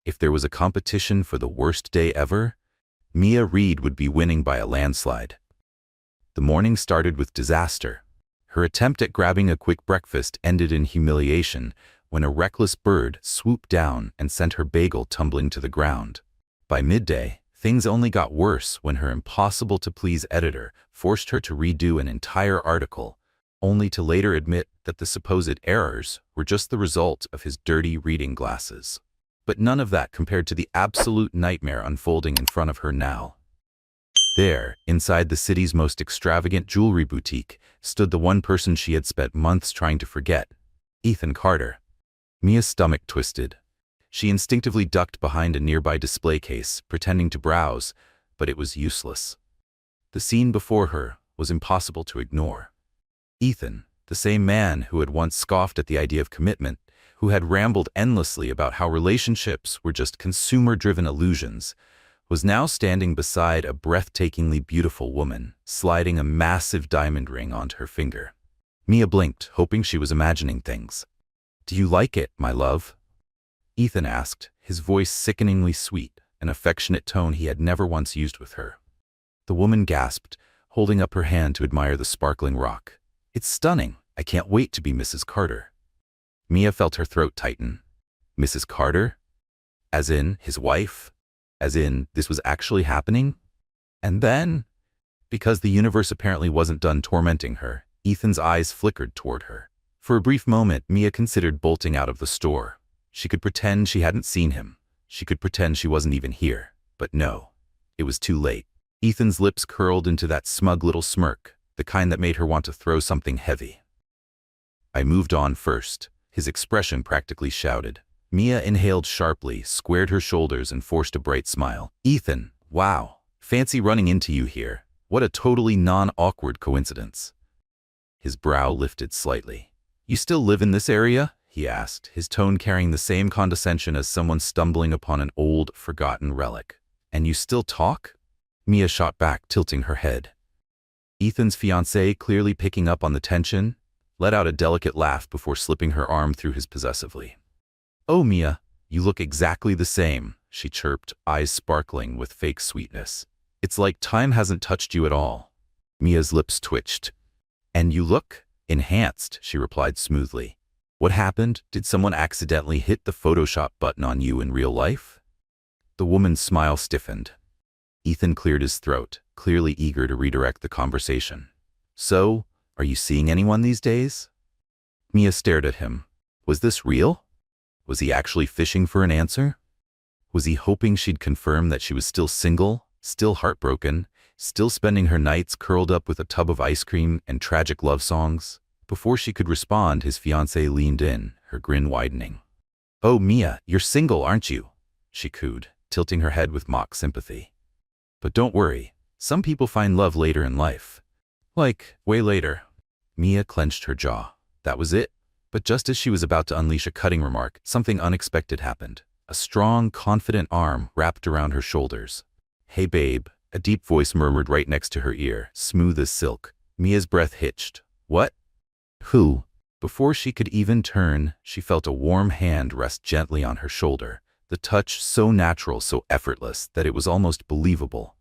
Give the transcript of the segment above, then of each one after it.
If there was a competition for the worst day ever, Mia Reed would be winning by a landslide. The morning started with disaster. Her attempt at grabbing a quick breakfast ended in humiliation when a reckless bird swooped down and sent her bagel tumbling to the ground. By midday, things only got worse when her impossible-to-please editor forced her to redo an entire article, only to later admit that the supposed errors were just the result of his dirty reading glasses. But none of that compared to the absolute nightmare unfolding in front of her now. There, inside the city's most extravagant jewelry boutique, stood the one person she had spent months trying to forget, Ethan Carter. Mia's stomach twisted. She instinctively ducked behind a nearby display case, pretending to browse, but it was useless. The scene before her was impossible to ignore. Ethan, the same man who had once scoffed at the idea of commitment, who had rambled endlessly about how relationships were just consumer-driven illusions, was now standing beside a breathtakingly beautiful woman, sliding a massive diamond ring onto her finger. Mia blinked, hoping she was imagining things. "Do you like it, my love?" Ethan asked, his voice sickeningly sweet, an affectionate tone he had never once used with her. The woman gasped, holding up her hand to admire the sparkling rock. "It's stunning. I can't wait to be Mrs. Carter." Mia felt her throat tighten. Mrs. Carter? As in, his wife? As in, this was actually happening? And then, because the universe apparently wasn't done tormenting her, Ethan's eyes flickered toward her. For a brief moment, Mia considered bolting out of the store. She could pretend she hadn't seen him. She could pretend she wasn't even here. But no, it was too late. Ethan's lips curled into that smug little smirk, the kind that made her want to throw something heavy. "I moved on first," his expression practically shouted. Mia inhaled sharply, squared her shoulders, and forced a bright smile. "Ethan, wow. Fancy running into you here. What a totally non-awkward coincidence." His brow lifted slightly. "You still live in this area?" he asked, his tone carrying the same condescension as someone stumbling upon an old, forgotten relic. "And you still talk?" Mia shot back, tilting her head. Ethan's fiancée, clearly picking up on the tension, let out a delicate laugh before slipping her arm through his possessively. "Oh, Mia, you look exactly the same," she chirped, eyes sparkling with fake sweetness. "It's like time hasn't touched you at all." Mia's lips twitched. "And you look enhanced," she replied smoothly. "What happened? Did someone accidentally hit the Photoshop button on you in real life?" The woman's smile stiffened. Ethan cleared his throat, clearly eager to redirect the conversation. "So, are you seeing anyone these days?" Mia stared at him. Was this real? Was he actually fishing for an answer? Was he hoping she'd confirm that she was still single, still heartbroken, still spending her nights curled up with a tub of ice cream and tragic love songs? Before she could respond, his fiancée leaned in, her grin widening. "Oh, Mia, you're single, aren't you?" she cooed, tilting her head with mock sympathy. "But don't worry, some people find love later in life. Like, way later." Mia clenched her jaw. That was it. But just as she was about to unleash a cutting remark, something unexpected happened. A strong, confident arm wrapped around her shoulders. "Hey, babe," a deep voice murmured right next to her ear, smooth as silk. Mia's breath hitched. "What? Who?" Before she could even turn, she felt a warm hand rest gently on her shoulder, the touch so natural, so effortless, that it was almost believable.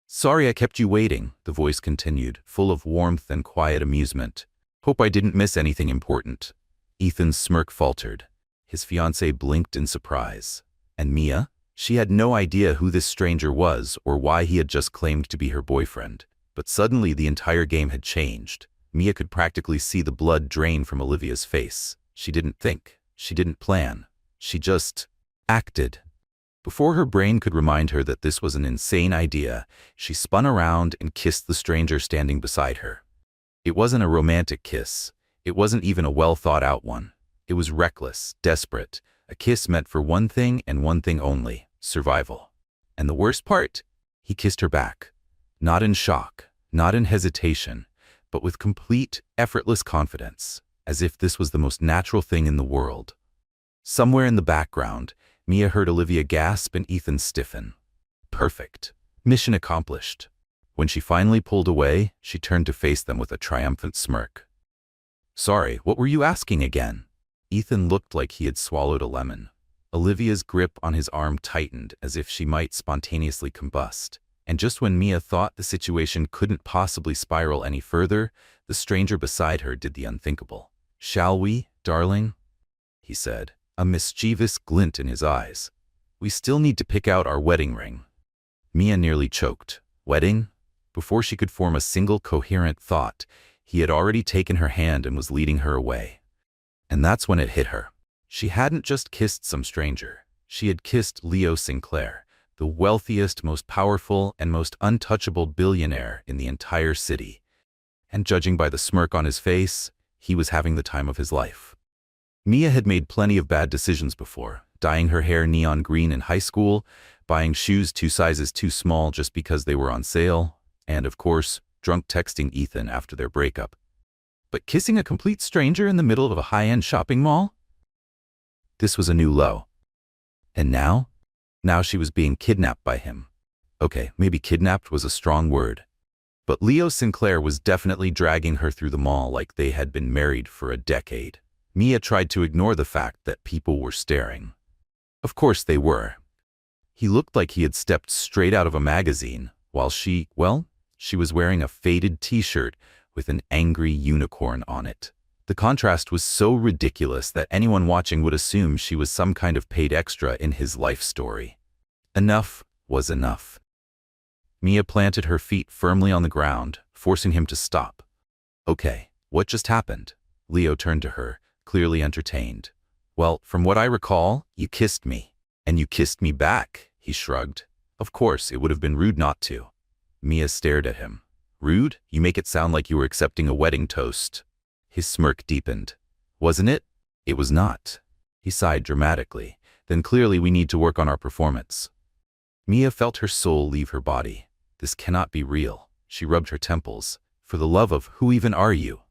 "Sorry I kept you waiting," the voice continued, full of warmth and quiet amusement. "Hope I didn't miss anything important." Ethan's smirk faltered. His fiancée blinked in surprise. And Mia? She had no idea who this stranger was or why he had just claimed to be her boyfriend. But suddenly the entire game had changed. Mia could practically see the blood drain from Olivia's face. She didn't think. She didn't plan. She just acted. Before her brain could remind her that this was an insane idea, she spun around and kissed the stranger standing beside her. It wasn't a romantic kiss. It wasn't even a well-thought-out one. It was reckless, desperate, a kiss meant for one thing and one thing only: survival. And the worst part? He kissed her back. Not in shock, not in hesitation, but with complete, effortless confidence, as if this was the most natural thing in the world. Somewhere in the background, Mia heard Olivia gasp and Ethan stiffen. Perfect. Mission accomplished. When she finally pulled away, she turned to face them with a triumphant smirk. "Sorry, what were you asking again?" Ethan looked like he had swallowed a lemon. Olivia's grip on his arm tightened as if she might spontaneously combust. And just when Mia thought the situation couldn't possibly spiral any further, the stranger beside her did the unthinkable. "Shall we, darling?" he said, a mischievous glint in his eyes. "We still need to pick out our wedding ring." Mia nearly choked. Wedding? Before she could form a single coherent thought, he had already taken her hand and was leading her away. And that's when it hit her. She hadn't just kissed some stranger. She had kissed Leo Sinclair, the wealthiest, most powerful, and most untouchable billionaire in the entire city. And judging by the smirk on his face, he was having the time of his life. Mia had made plenty of bad decisions before, dyeing her hair neon green in high school, buying shoes 2 sizes too small just because they were on sale, and, of course, drunk texting Ethan after their breakup. But kissing a complete stranger in the middle of a high-end shopping mall? This was a new low. And now? Now she was being kidnapped by him. Okay, maybe kidnapped was a strong word. But Leo Sinclair was definitely dragging her through the mall like they had been married for a decade. Mia tried to ignore the fact that people were staring. Of course they were. He looked like he had stepped straight out of a magazine, while she was wearing a faded t-shirt with an angry unicorn on it. The contrast was so ridiculous that anyone watching would assume she was some kind of paid extra in his life story. Enough was enough. Mia planted her feet firmly on the ground, forcing him to stop. "Okay, what just happened?" Leo turned to her, clearly entertained. "Well, from what I recall, you kissed me. And you kissed me back," he shrugged. "Of course, it would have been rude not to." Mia stared at him. "Rude? You make it sound like you were accepting a wedding toast." His smirk deepened. "Wasn't it?" "It was not." He sighed dramatically. "Then clearly we need to work on our performance." Mia felt her soul leave her body. This cannot be real. She rubbed her temples. "For the love of, who even are you?"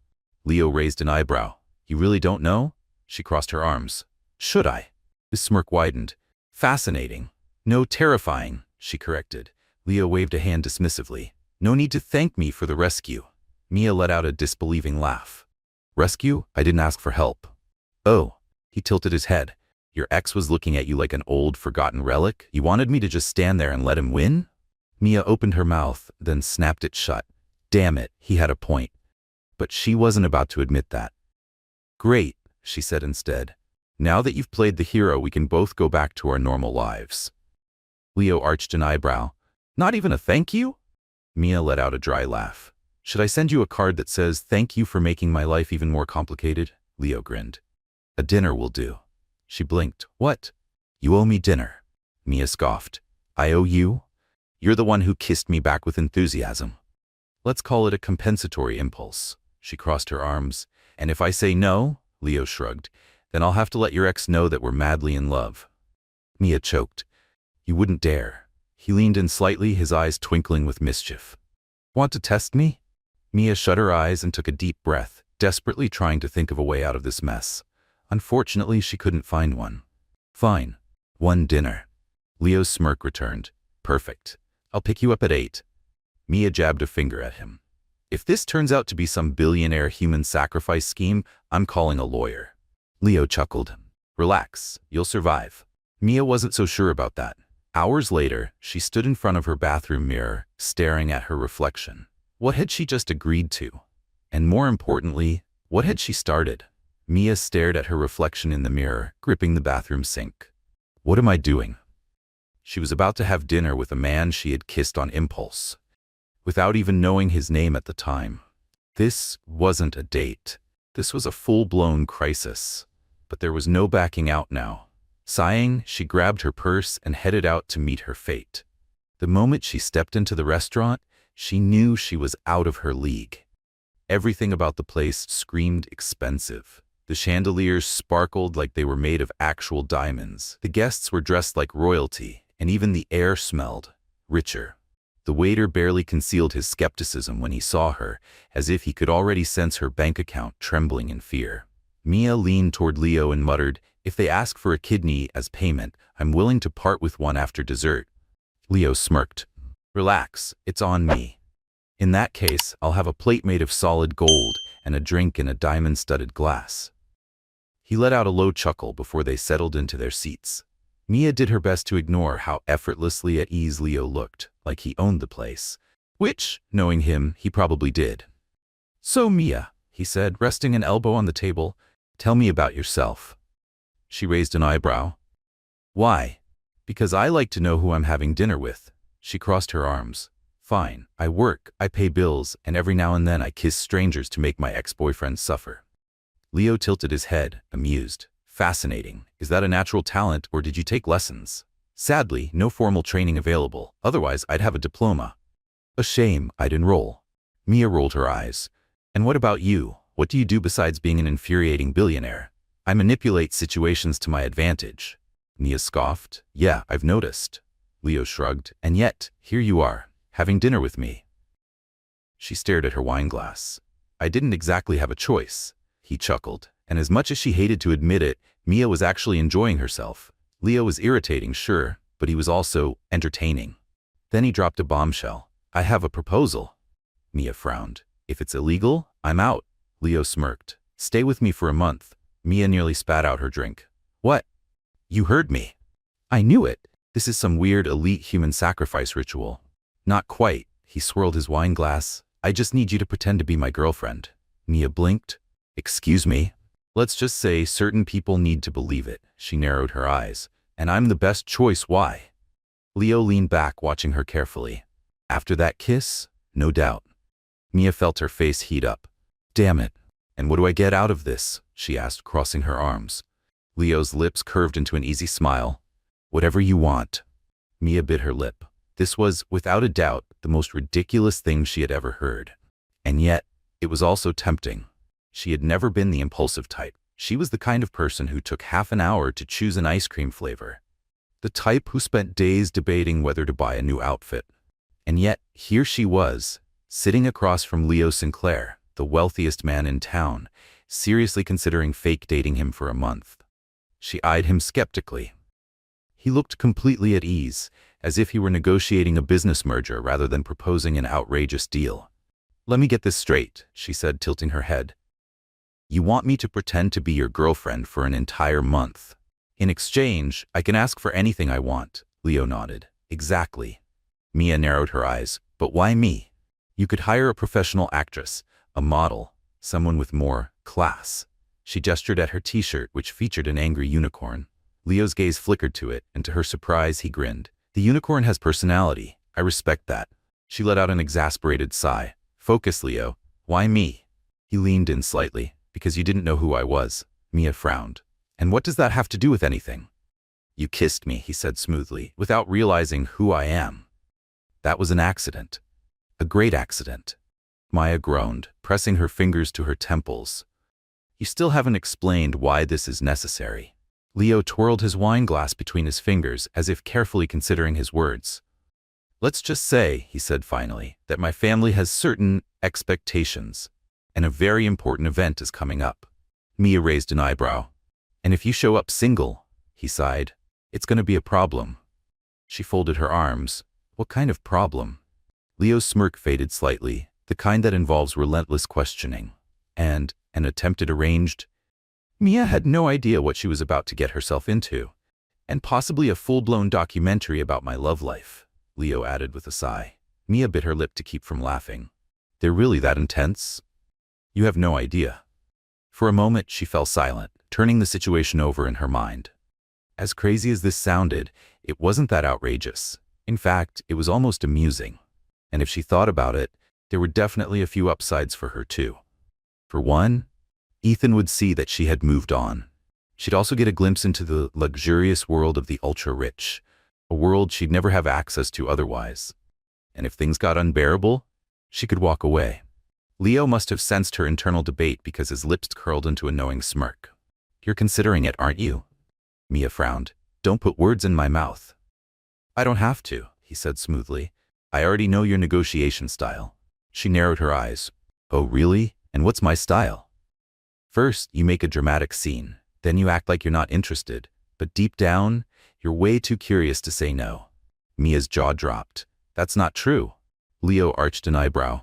Leo raised an eyebrow. "You really don't know?" She crossed her arms. "Should I?" His smirk widened. "Fascinating. No, terrifying," she corrected. Leo waved a hand dismissively. "No need to thank me for the rescue." Mia let out a disbelieving laugh. "Rescue? I didn't ask for help." "Oh." He tilted his head. "Your ex was looking at you like an old, forgotten relic? You wanted me to just stand there and let him win?" Mia opened her mouth, then snapped it shut. Damn it, he had a point. But she wasn't about to admit that. "Great," she said instead. "Now that you've played the hero, we can both go back to our normal lives." Leo arched an eyebrow. "Not even a thank you?" Mia let out a dry laugh. "Should I send you a card that says, 'Thank you for making my life even more complicated'?" Leo grinned. "A dinner will do." She blinked. "What?" "You owe me dinner." Mia scoffed. "I owe you? You're the one who kissed me back with enthusiasm." "Let's call it a compensatory impulse." She crossed her arms. "And if I say no," Leo shrugged, "then I'll have to let your ex know that we're madly in love." Mia choked. "You wouldn't dare." He leaned in slightly, his eyes twinkling with mischief. "Want to test me?" Mia shut her eyes and took a deep breath, desperately trying to think of a way out of this mess. Unfortunately, she couldn't find one. "Fine. One dinner." Leo's smirk returned. "Perfect. I'll pick you up at 8. Mia jabbed a finger at him. "If this turns out to be some billionaire human sacrifice scheme, I'm calling a lawyer." Leo chuckled. "Relax. You'll survive." Mia wasn't so sure about that. Hours later, she stood in front of her bathroom mirror, staring at her reflection. What had she just agreed to? And more importantly, what had she started? Mia stared at her reflection in the mirror, gripping the bathroom sink. What am I doing? She was about to have dinner with a man she had kissed on impulse, without even knowing his name at the time. This wasn't a date. This was a full-blown crisis. But there was no backing out now. Sighing, she grabbed her purse and headed out to meet her fate. The moment she stepped into the restaurant, she knew she was out of her league. Everything about the place screamed expensive. The chandeliers sparkled like they were made of actual diamonds. The guests were dressed like royalty, and even the air smelled richer. The waiter barely concealed his skepticism when he saw her, as if he could already sense her bank account trembling in fear. Mia leaned toward Leo and muttered, "If they ask for a kidney as payment, I'm willing to part with one after dessert." Leo smirked. "Relax, it's on me. In that case, I'll have a plate made of solid gold and a drink in a diamond-studded glass." He let out a low chuckle before they settled into their seats. Mia did her best to ignore how effortlessly at ease Leo looked, like he owned the place. Which, knowing him, he probably did. "So Mia," he said, resting an elbow on the table, "tell me about yourself." She raised an eyebrow. "Why?" "Because I like to know who I'm having dinner with." She crossed her arms. "Fine, I work, I pay bills, and every now and then I kiss strangers to make my ex-boyfriends suffer." Leo tilted his head, amused. "Fascinating. Is that a natural talent, or did you take lessons?" "Sadly, no formal training available, otherwise I'd have a diploma." "A shame, I'd enroll." Mia rolled her eyes. "And what about you? What do you do besides being an infuriating billionaire?" "I manipulate situations to my advantage." Mia scoffed. "Yeah, I've noticed." Leo shrugged. "And yet, here you are, having dinner with me." She stared at her wine glass. "I didn't exactly have a choice." He chuckled, and as much as she hated to admit it, Mia was actually enjoying herself. Leo was irritating, sure, but he was also entertaining. Then he dropped a bombshell. "I have a proposal." Mia frowned. "If it's illegal, I'm out." Leo smirked. "Stay with me for a month." Mia nearly spat out her drink. "What?" "You heard me." "I knew it. This is some weird elite human sacrifice ritual." "Not quite." He swirled his wine glass. "I just need you to pretend to be my girlfriend." Mia blinked. "Excuse me?" "Let's just say certain people need to believe it." She narrowed her eyes. "And I'm the best choice, why?" Leo leaned back, watching her carefully. "After that kiss? No doubt." Mia felt her face heat up. "Damn it. And what do I get out of this?" she asked, crossing her arms. Leo's lips curved into an easy smile. "Whatever you want." Mia bit her lip. This was, without a doubt, the most ridiculous thing she had ever heard. And yet, it was also tempting. She had never been the impulsive type. She was the kind of person who took half an hour to choose an ice cream flavor. The type who spent days debating whether to buy a new outfit. And yet, here she was, sitting across from Leo Sinclair, the wealthiest man in town, seriously considering fake dating him for a month. She eyed him skeptically. He looked completely at ease, as if he were negotiating a business merger rather than proposing an outrageous deal. "Let me get this straight," she said, tilting her head. "You want me to pretend to be your girlfriend for an entire month. In exchange, I can ask for anything I want." Leo nodded. "Exactly." Mia narrowed her eyes. "But why me? You could hire a professional actress, a model, someone with more class." She gestured at her t-shirt, which featured an angry unicorn. Leo's gaze flickered to it, and to her surprise, he grinned. "The unicorn has personality. I respect that." She let out an exasperated sigh. "Focus, Leo. Why me?" He leaned in slightly. "Because you didn't know who I was." Mia frowned. "And what does that have to do with anything?" "You kissed me," he said smoothly, "without realizing who I am." "That was an accident. A great accident." Maya groaned, pressing her fingers to her temples. "You still haven't explained why this is necessary." Leo twirled his wine glass between his fingers, as if carefully considering his words. "Let's just say," he said finally, "that my family has certain expectations, and a very important event is coming up." Mia raised an eyebrow. "And if you show up single," he sighed, "it's going to be a problem." She folded her arms. "What kind of problem?" Leo's smirk faded slightly, the kind that involves relentless questioning. "And an attempted arranged—" Mia had no idea what she was about to get herself into. "And possibly a full-blown documentary about my love life," Leo added with a sigh. Mia bit her lip to keep from laughing. "They're really that intense?" "You have no idea." For a moment, she fell silent, turning the situation over in her mind. As crazy as this sounded, it wasn't that outrageous. In fact, it was almost amusing. And if she thought about it, there were definitely a few upsides for her too. For one, Ethan would see that she had moved on. She'd also get a glimpse into the luxurious world of the ultra-rich, a world she'd never have access to otherwise. And if things got unbearable, she could walk away. Leo must have sensed her internal debate because his lips curled into a knowing smirk. "You're considering it, aren't you?" Mia frowned. "Don't put words in my mouth." "I don't have to," he said smoothly. "I already know your negotiation style." She narrowed her eyes. "Oh, really? And what's my style?" "First, you make a dramatic scene. Then you act like you're not interested. But deep down, you're way too curious to say no." Mia's jaw dropped. "That's not true." Leo arched an eyebrow.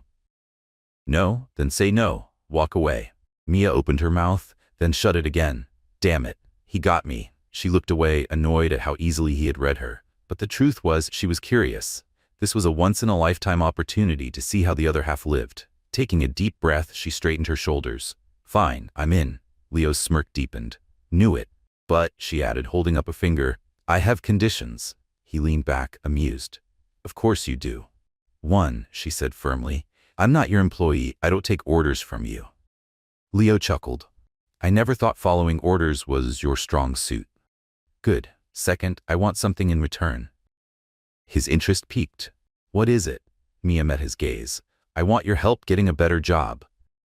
"No? Then say no. Walk away." Mia opened her mouth, then shut it again. "Damn it. He got me." She looked away, annoyed at how easily he had read her. But the truth was, she was curious. This was a once-in-a-lifetime opportunity to see how the other half lived. Taking a deep breath, she straightened her shoulders. "Fine, I'm in." Leo's smirk deepened. "Knew it. But," she added, holding up a finger, "I have conditions." He leaned back, amused. "Of course you do." "One," she said firmly. "I'm not your employee. I don't take orders from you." Leo chuckled. "I never thought following orders was your strong suit." "Good. Second, I want something in return." His interest piqued. "What is it?" Mia met his gaze. "I want your help getting a better job."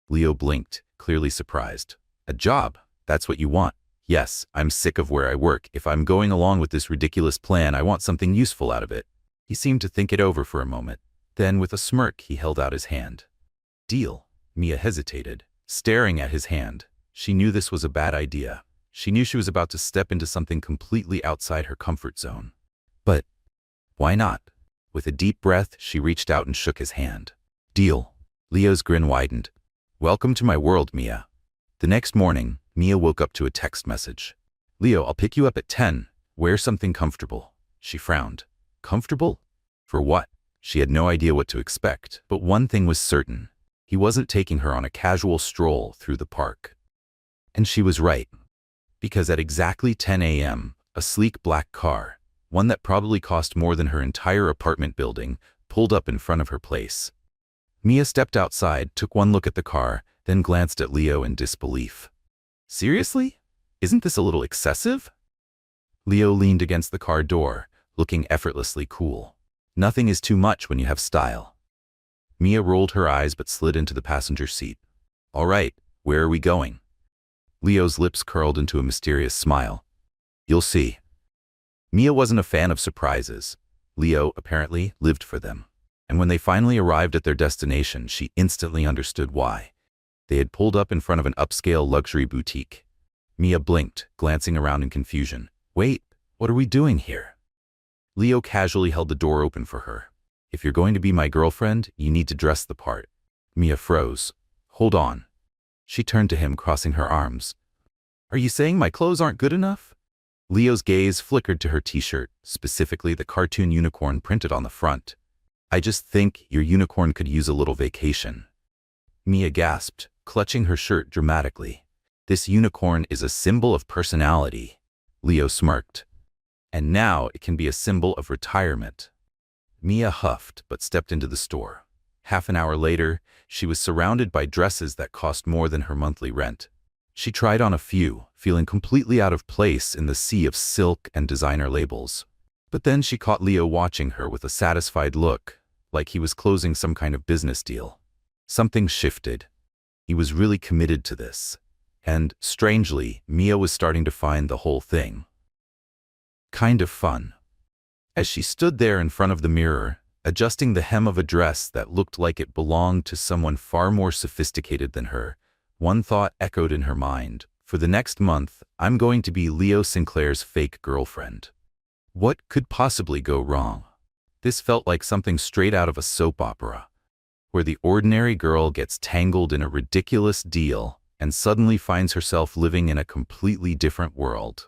Leo blinked, clearly surprised. "A job? That's what you want?" "Yes, I'm sick of where I work. If I'm going along with this ridiculous plan, I want something useful out of it." He seemed to think it over for a moment. Then, with a smirk, he held out his hand. "Deal." Mia hesitated, staring at his hand. She knew this was a bad idea. She knew she was about to step into something completely outside her comfort zone. But why not? With a deep breath, she reached out and shook his hand. "Deal." Leo's grin widened. "Welcome to my world, Mia." The next morning, Mia woke up to a text message. "Leo, I'll pick you up at 10. Wear something comfortable." She frowned. Comfortable? For what? She had no idea what to expect, but one thing was certain. He wasn't taking her on a casual stroll through the park. And she was right. Because at exactly 10 a.m., a sleek black car, one that probably cost more than her entire apartment building, pulled up in front of her place. Mia stepped outside, took one look at the car, then glanced at Leo in disbelief. "Seriously? Isn't this a little excessive?" Leo leaned against the car door, looking effortlessly cool. Nothing is too much when you have style. Mia rolled her eyes but slid into the passenger seat. "All right, where are we going?" Leo's lips curled into a mysterious smile. "You'll see." Mia wasn't a fan of surprises. Leo, apparently, lived for them. And when they finally arrived at their destination, she instantly understood why. They had pulled up in front of an upscale luxury boutique. Mia blinked, glancing around in confusion. "Wait, what are we doing here?" Leo casually held the door open for her. "If you're going to be my girlfriend, you need to dress the part." Mia froze. "Hold on." She turned to him, crossing her arms. "Are you saying my clothes aren't good enough?" Leo's gaze flickered to her t-shirt, specifically the cartoon unicorn printed on the front. "I just think your unicorn could use a little vacation." Mia gasped, clutching her shirt dramatically. "This unicorn is a symbol of personality." Leo smirked. "And now it can be a symbol of retirement." Mia huffed but stepped into the store. Half an hour later, she was surrounded by dresses that cost more than her monthly rent. She tried on a few, feeling completely out of place in the sea of silk and designer labels. But then she caught Leo watching her with a satisfied look, like he was closing some kind of business deal. Something shifted. He was really committed to this. And, strangely, Mia was starting to find the whole thing kind of fun. As she stood there in front of the mirror, adjusting the hem of a dress that looked like it belonged to someone far more sophisticated than her, one thought echoed in her mind. For the next month, I'm going to be Leo Sinclair's fake girlfriend. What could possibly go wrong? This felt like something straight out of a soap opera, where the ordinary girl gets tangled in a ridiculous deal and suddenly finds herself living in a completely different world.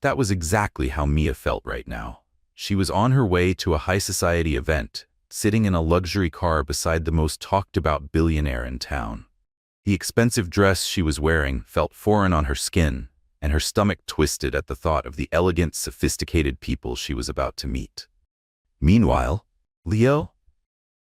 That was exactly how Mia felt right now. She was on her way to a high society event, sitting in a luxury car beside the most talked-about billionaire in town. The expensive dress she was wearing felt foreign on her skin, and her stomach twisted at the thought of the elegant, sophisticated people she was about to meet. Meanwhile, Leo?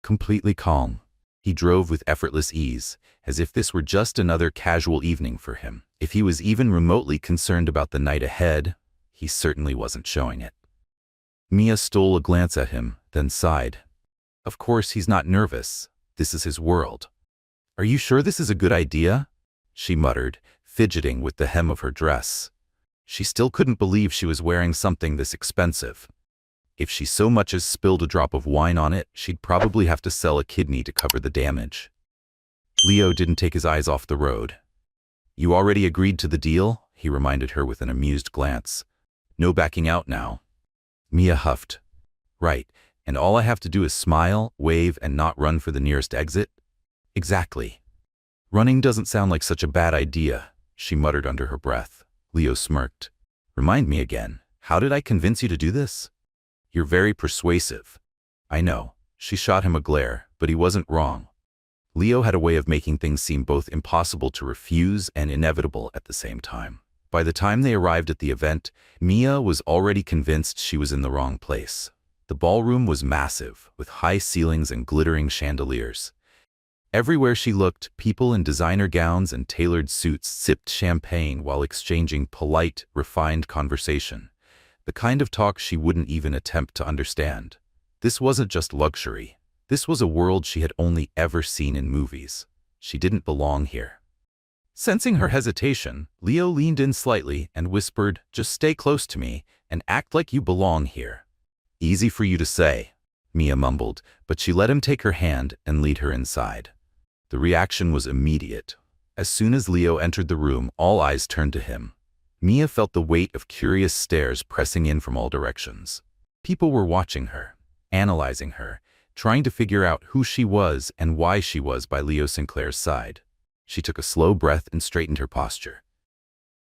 Completely calm. He drove with effortless ease, as if this were just another casual evening for him. If he was even remotely concerned about the night ahead, he certainly wasn't showing it. Mia stole a glance at him, then sighed. Of course he's not nervous. This is his world. "Are you sure this is a good idea?" she muttered, fidgeting with the hem of her dress. She still couldn't believe she was wearing something this expensive. If she so much as spilled a drop of wine on it, she'd probably have to sell a kidney to cover the damage. Leo didn't take his eyes off the road. "You already agreed to the deal?" he reminded her with an amused glance. "No backing out now." Mia huffed. "Right, and all I have to do is smile, wave, and not run for the nearest exit?" "Exactly." "Running doesn't sound like such a bad idea," she muttered under her breath. Leo smirked. Remind me again, how did I convince you to do this? You're very persuasive. I know. She shot him a glare, but he wasn't wrong. Leo had a way of making things seem both impossible to refuse and inevitable at the same time. By the time they arrived at the event, Mia was already convinced she was in the wrong place. The ballroom was massive, with high ceilings and glittering chandeliers. Everywhere she looked, people in designer gowns and tailored suits sipped champagne while exchanging polite, refined conversation, the kind of talk she wouldn't even attempt to understand. This wasn't just luxury. This was a world she had only ever seen in movies. She didn't belong here. Sensing her hesitation, Leo leaned in slightly and whispered, "Just stay close to me and act like you belong here." "Easy for you to say," Mia mumbled, but she let him take her hand and lead her inside. The reaction was immediate. As soon as Leo entered the room, all eyes turned to him. Mia felt the weight of curious stares pressing in from all directions. People were watching her, analyzing her, trying to figure out who she was and why she was by Leo Sinclair's side. She took a slow breath and straightened her posture.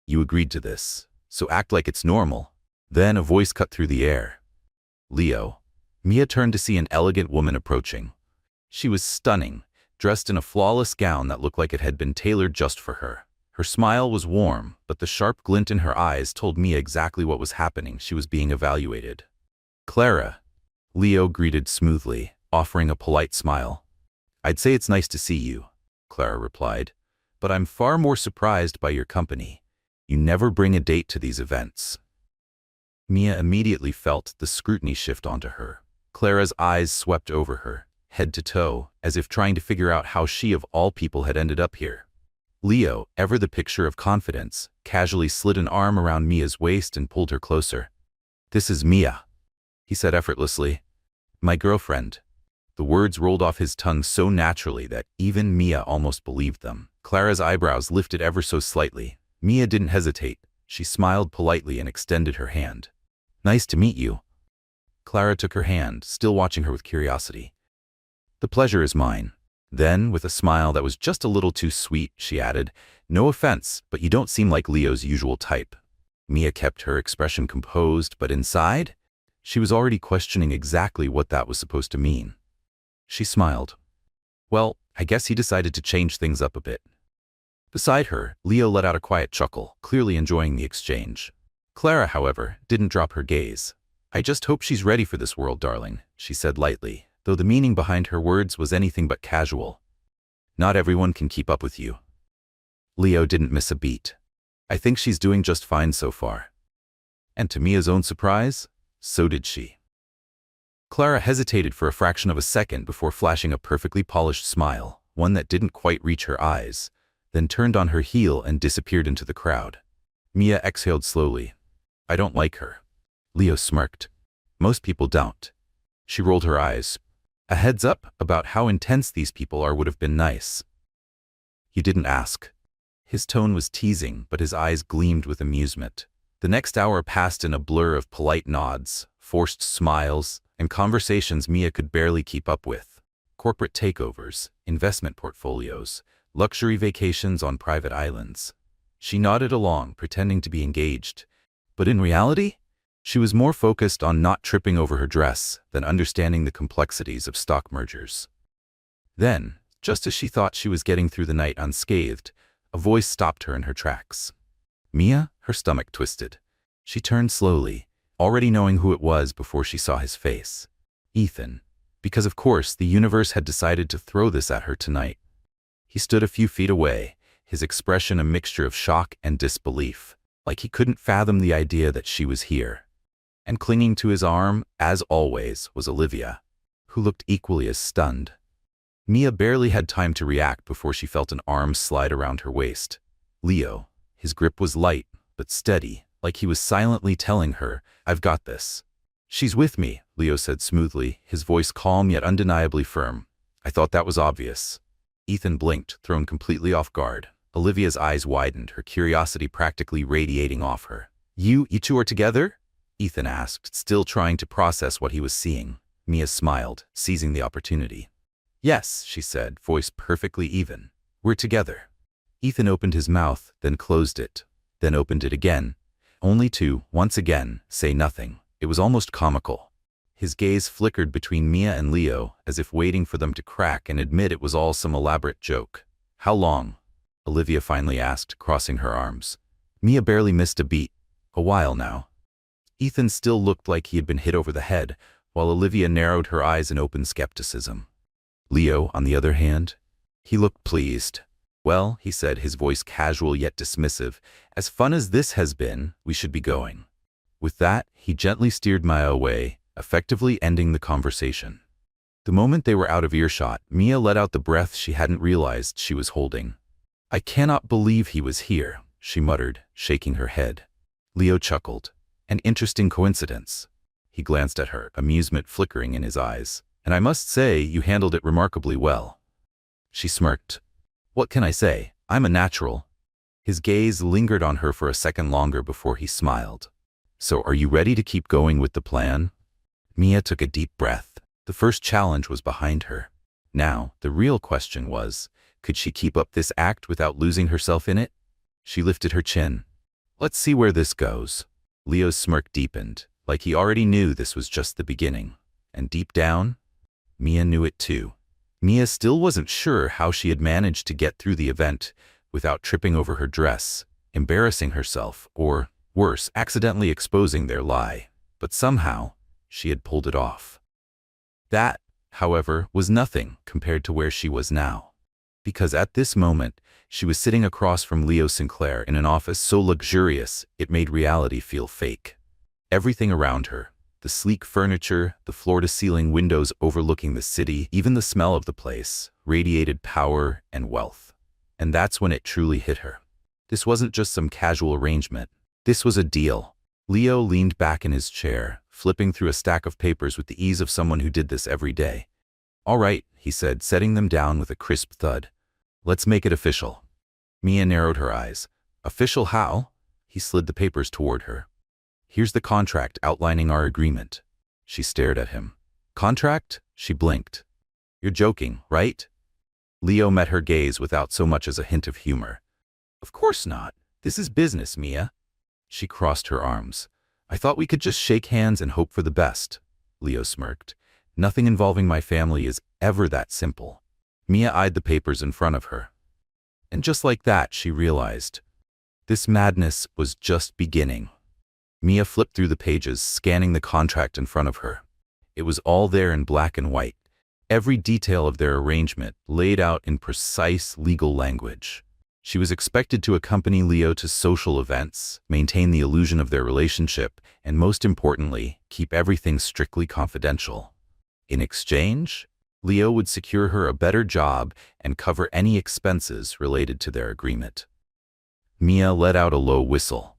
"You agreed to this, so act like it's normal." Then a voice cut through the air. "Leo." Mia turned to see an elegant woman approaching. She was stunning, dressed in a flawless gown that looked like it had been tailored just for her. Her smile was warm, but the sharp glint in her eyes told Mia exactly what was happening. She was being evaluated. "Clara," Leo greeted smoothly, offering a polite smile. "I'd say it's nice to see you," Clara replied, "but I'm far more surprised by your company. You never bring a date to these events." Mia immediately felt the scrutiny shift onto her. Clara's eyes swept over her, head to toe, as if trying to figure out how she of all people had ended up here. Leo, ever the picture of confidence, casually slid an arm around Mia's waist and pulled her closer. "This is Mia," he said effortlessly. "My girlfriend." The words rolled off his tongue so naturally that even Mia almost believed them. Clara's eyebrows lifted ever so slightly. Mia didn't hesitate. She smiled politely and extended her hand. "Nice to meet you." Clara took her hand, still watching her with curiosity. "The pleasure is mine." Then, with a smile that was just a little too sweet, she added, "No offense, but you don't seem like Leo's usual type." Mia kept her expression composed, but inside, she was already questioning exactly what that was supposed to mean. She smiled. "Well, I guess he decided to change things up a bit." Beside her, Leo let out a quiet chuckle, clearly enjoying the exchange. Clara, however, didn't drop her gaze. "I just hope she's ready for this world, darling," she said lightly, though the meaning behind her words was anything but casual. "Not everyone can keep up with you." Leo didn't miss a beat. "I think she's doing just fine so far." And to Mia's own surprise, so did she. Clara hesitated for a fraction of a second before flashing a perfectly polished smile, one that didn't quite reach her eyes, then turned on her heel and disappeared into the crowd. Mia exhaled slowly. "I don't like her." Leo smirked. "Most people don't." She rolled her eyes. "A heads up about how intense these people are would have been nice." "You didn't ask." His tone was teasing, but his eyes gleamed with amusement. The next hour passed in a blur of polite nods, forced smiles, and conversations Mia could barely keep up with. Corporate takeovers, investment portfolios, luxury vacations on private islands. She nodded along, pretending to be engaged. But in reality, she was more focused on not tripping over her dress than understanding the complexities of stock mergers. Then, just as she thought she was getting through the night unscathed, a voice stopped her in her tracks. "Mia?" Her stomach twisted. She turned slowly, already knowing who it was before she saw his face. Ethan. Because of course the universe had decided to throw this at her tonight. He stood a few feet away, his expression a mixture of shock and disbelief, like he couldn't fathom the idea that she was here. And clinging to his arm, as always, was Olivia, who looked equally as stunned. Mia barely had time to react before she felt an arm slide around her waist. Leo. His grip was light, but steady, like he was silently telling her, "I've got this." "She's with me," Leo said smoothly, his voice calm yet undeniably firm. "I thought that was obvious." Ethan blinked, thrown completely off guard. Olivia's eyes widened, her curiosity practically radiating off her. You two are together?" Ethan asked, still trying to process what he was seeing. Mia smiled, seizing the opportunity. "Yes," she said, voice perfectly even. "We're together." Ethan opened his mouth, then closed it, then opened it again, only to, once again, say nothing. It was almost comical. His gaze flickered between Mia and Leo, as if waiting for them to crack and admit it was all some elaborate joke. "How long?" Olivia finally asked, crossing her arms. Mia barely missed a beat. "A while now." Ethan still looked like he had been hit over the head, while Olivia narrowed her eyes in open skepticism. Leo, on the other hand, he looked pleased. "Well," he said, his voice casual yet dismissive, "as fun as this has been, we should be going." With that, he gently steered Mia away, effectively ending the conversation. The moment they were out of earshot, Mia let out the breath she hadn't realized she was holding. "I cannot believe he was here," she muttered, shaking her head. Leo chuckled. "An interesting coincidence." He glanced at her, amusement flickering in his eyes. "And I must say, you handled it remarkably well." She smirked. "What can I say? I'm a natural." His gaze lingered on her for a second longer before he smiled. "So are you ready to keep going with the plan?" Mia took a deep breath. The first challenge was behind her. Now, the real question was, could she keep up this act without losing herself in it? She lifted her chin. "Let's see where this goes." Leo's smirk deepened, like he already knew this was just the beginning. And deep down, Mia knew it too. Mia still wasn't sure how she had managed to get through the event without tripping over her dress, embarrassing herself, or, worse, accidentally exposing their lie. But somehow, she had pulled it off. That, however, was nothing compared to where she was now. Because at this moment, she was sitting across from Leo Sinclair in an office so luxurious it made reality feel fake. Everything around her, the sleek furniture, the floor-to-ceiling windows overlooking the city, even the smell of the place, radiated power and wealth. And that's when it truly hit her. This wasn't just some casual arrangement. This was a deal. Leo leaned back in his chair, flipping through a stack of papers with the ease of someone who did this every day. "All right," he said, setting them down with a crisp thud. "Let's make it official." Mia narrowed her eyes. "Official how?" He slid the papers toward her. "Here's the contract outlining our agreement." She stared at him. "Contract?" She blinked. "You're joking, right?" Leo met her gaze without so much as a hint of humor. "Of course not. This is business, Mia." She crossed her arms. "I thought we could just shake hands and hope for the best." Leo smirked. "Nothing involving my family is ever that simple." Mia eyed the papers in front of her. And just like that, she realized. This madness was just beginning. Mia flipped through the pages, scanning the contract in front of her. It was all there in black and white, every detail of their arrangement laid out in precise legal language. She was expected to accompany Leo to social events, maintain the illusion of their relationship, and most importantly, keep everything strictly confidential. In exchange, Leo would secure her a better job and cover any expenses related to their agreement. Mia let out a low whistle.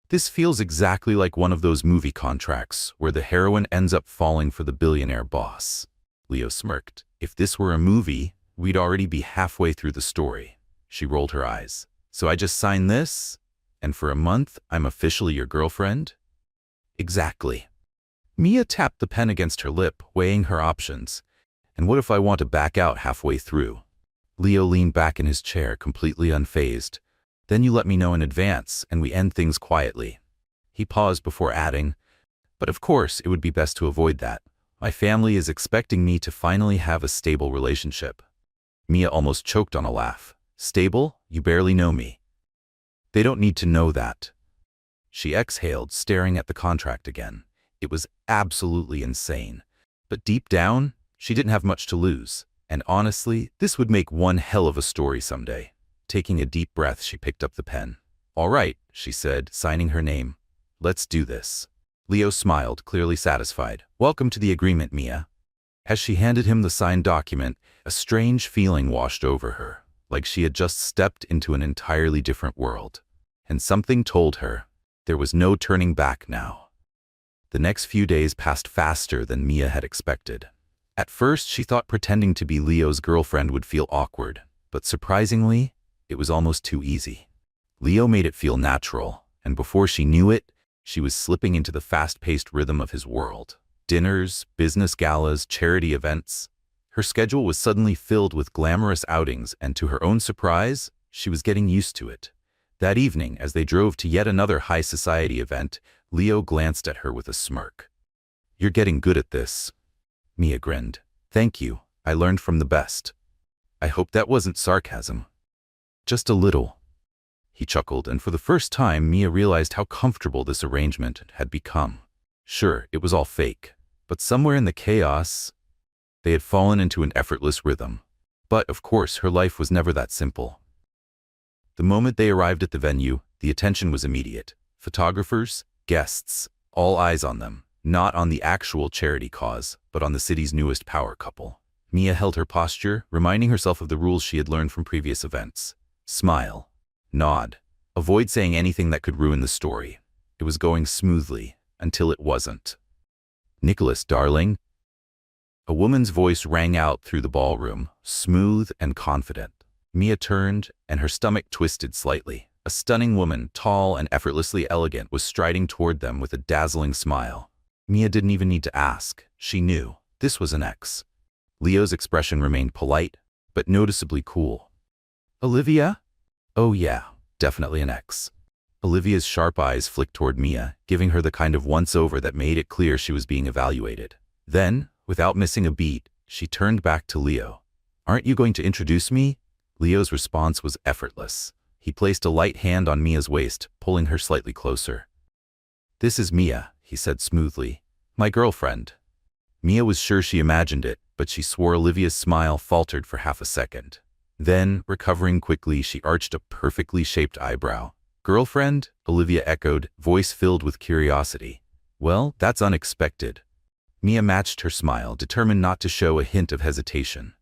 This feels exactly like one of those movie contracts where the heroine ends up falling for the billionaire boss. Leo smirked. "If this were a movie, we'd already be halfway through the story." She rolled her eyes. "So I just sign this? And for a month, I'm officially your girlfriend?" "Exactly." Mia tapped the pen against her lip, weighing her options. "And what if I want to back out halfway through?" Leo leaned back in his chair, completely unfazed. "Then you let me know in advance, and we end things quietly." He paused before adding, "But of course, it would be best to avoid that. My family is expecting me to finally have a stable relationship." Mia almost choked on a laugh. "Stable? You barely know me." "They don't need to know that." She exhaled, staring at the contract again. It was absolutely insane. But deep down, she didn't have much to lose. And honestly, this would make one hell of a story someday. Taking a deep breath, she picked up the pen. "All right," she said, signing her name. "Let's do this." Leo smiled, clearly satisfied. "Welcome to the agreement, Mia." As she handed him the signed document, a strange feeling washed over her, like she had just stepped into an entirely different world. And something told her there was no turning back now. The next few days passed faster than Mia had expected. At first, she thought pretending to be Leo's girlfriend would feel awkward, but surprisingly, it was almost too easy. Leo made it feel natural, and before she knew it, she was slipping into the fast-paced rhythm of his world. Dinners, business galas, charity events. Her schedule was suddenly filled with glamorous outings, and to her own surprise, she was getting used to it. That evening, as they drove to yet another high society event, Leo glanced at her with a smirk. "You're getting good at this." Mia grinned. "Thank you. I learned from the best." "I hope that wasn't sarcasm." "Just a little." He chuckled, and for the first time Mia realized how comfortable this arrangement had become. Sure, it was all fake, but somewhere in the chaos, they had fallen into an effortless rhythm. But, of course, her life was never that simple. The moment they arrived at the venue, the attention was immediate. Photographers, guests, all eyes on them, not on the actual charity cause, but on the city's newest power couple. Mia held her posture, reminding herself of the rules she had learned from previous events. Smile. Nod. Avoid saying anything that could ruin the story. It was going smoothly, until it wasn't. "Nicholas, darling." A woman's voice rang out through the ballroom, smooth and confident. Mia turned, and her stomach twisted slightly. A stunning woman, tall and effortlessly elegant, was striding toward them with a dazzling smile. Mia didn't even need to ask. She knew. This was an ex. Leo's expression remained polite, but noticeably cool. "Olivia?" "Oh yeah, definitely an ex." Olivia's sharp eyes flicked toward Mia, giving her the kind of once-over that made it clear she was being evaluated. Then, without missing a beat, she turned back to Leo. "Aren't you going to introduce me?" Leo's response was effortless. He placed a light hand on Mia's waist, pulling her slightly closer. "This is Mia," he said smoothly. "My girlfriend." Mia was sure she imagined it, but she swore Olivia's smile faltered for half a second. Then, recovering quickly, she arched a perfectly shaped eyebrow. "Girlfriend?" Olivia echoed, voice filled with curiosity. "Well, that's unexpected." Mia matched her smile, determined not to show a hint of hesitation.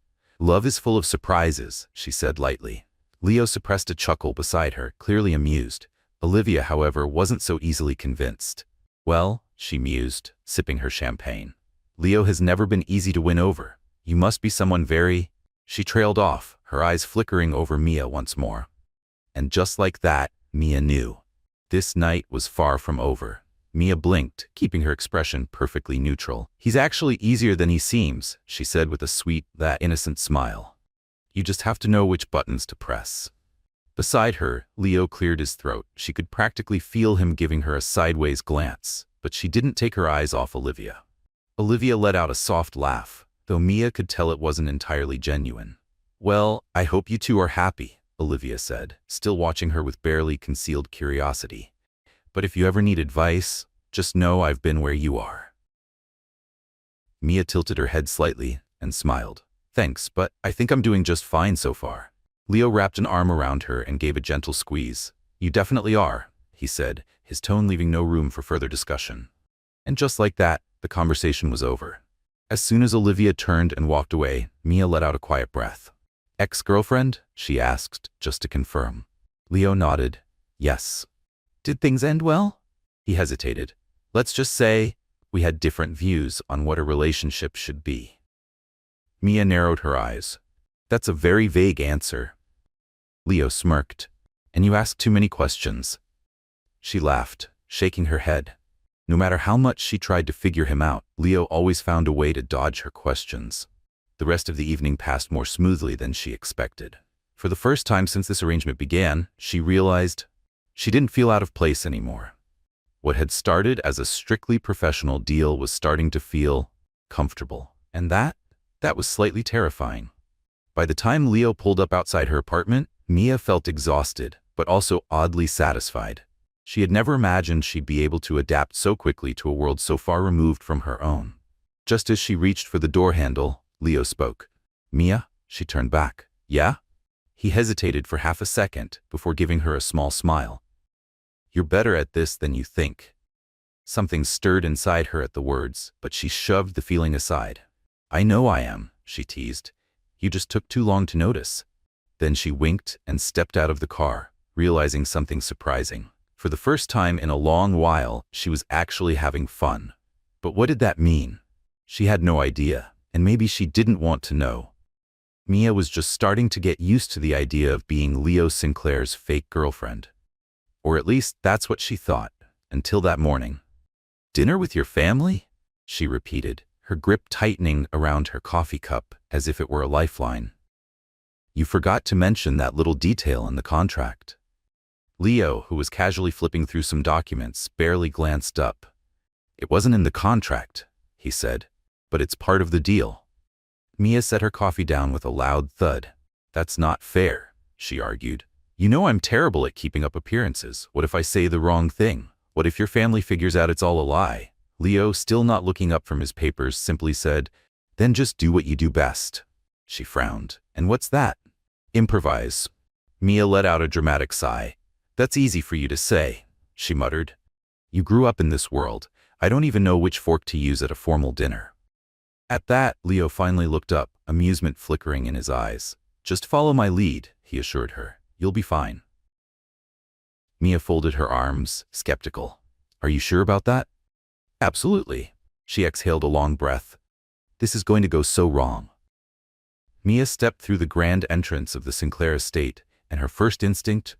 "Love is full of surprises," she said lightly. Leo suppressed a chuckle beside her, clearly amused. Olivia, however, wasn't so easily convinced. "Well," she mused, sipping her champagne, "Leo has never been easy to win over. You must be someone very—" She trailed off, her eyes flickering over Mia once more. And just like that, Mia knew. This night was far from over. Mia blinked, keeping her expression perfectly neutral. "He's actually easier than he seems," she said with a sweet, that innocent smile. "You just have to know which buttons to press." Beside her, Leo cleared his throat. She could practically feel him giving her a sideways glance, but she didn't take her eyes off Olivia. Olivia let out a soft laugh, though Mia could tell it wasn't entirely genuine. "Well, I hope you two are happy," Olivia said, still watching her with barely concealed curiosity. "But if you ever need advice, just know I've been where you are." Mia tilted her head slightly and smiled. "Thanks, but I think I'm doing just fine so far." Leo wrapped an arm around her and gave a gentle squeeze. "You definitely are," he said, his tone leaving no room for further discussion. And just like that, the conversation was over. As soon as Olivia turned and walked away, Mia let out a quiet breath. "Ex-girlfriend?" she asked, just to confirm. Leo nodded. "Yes." "Did things end well?" He hesitated. "Let's just say we had different views on what a relationship should be." Mia narrowed her eyes. "That's a very vague answer." Leo smirked. "And you ask too many questions." She laughed, shaking her head. No matter how much she tried to figure him out, Leo always found a way to dodge her questions. The rest of the evening passed more smoothly than she expected. For the first time since this arrangement began, she realized she didn't feel out of place anymore. What had started as a strictly professional deal was starting to feel comfortable, and that was slightly terrifying. By the time Leo pulled up outside her apartment, Mia felt exhausted, but also oddly satisfied. She had never imagined she'd be able to adapt so quickly to a world so far removed from her own. Just as she reached for the door handle, Leo spoke. "Mia?" She turned back. "Yeah?" He hesitated for half a second before giving her a small smile. "You're better at this than you think." Something stirred inside her at the words, but she shoved the feeling aside. "I know I am," she teased. "You just took too long to notice." Then she winked and stepped out of the car, realizing something surprising. For the first time in a long while, she was actually having fun. But what did that mean? She had no idea, and maybe she didn't want to know. Mia was just starting to get used to the idea of being Leo Sinclair's fake girlfriend. Or at least that's what she thought, until that morning. "Dinner with your family?" she repeated, her grip tightening around her coffee cup as if it were a lifeline. "You forgot to mention that little detail in the contract." Leo, who was casually flipping through some documents, barely glanced up. "It wasn't in the contract," he said, "but it's part of the deal." Mia set her coffee down with a loud thud. "That's not fair," she argued. "You know I'm terrible at keeping up appearances. What if I say the wrong thing? What if your family figures out it's all a lie?" Leo, still not looking up from his papers, simply said, "Then just do what you do best." She frowned. "And what's that?" "Improvise." Mia let out a dramatic sigh. "That's easy for you to say," she muttered. "You grew up in this world. I don't even know which fork to use at a formal dinner." At that, Leo finally looked up, amusement flickering in his eyes. "Just follow my lead," he assured her. "You'll be fine." Mia folded her arms, skeptical. "Are you sure about that?" "Absolutely." She exhaled a long breath. "This is going to go so wrong." Mia stepped through the grand entrance of the Sinclair estate, and her first instinct?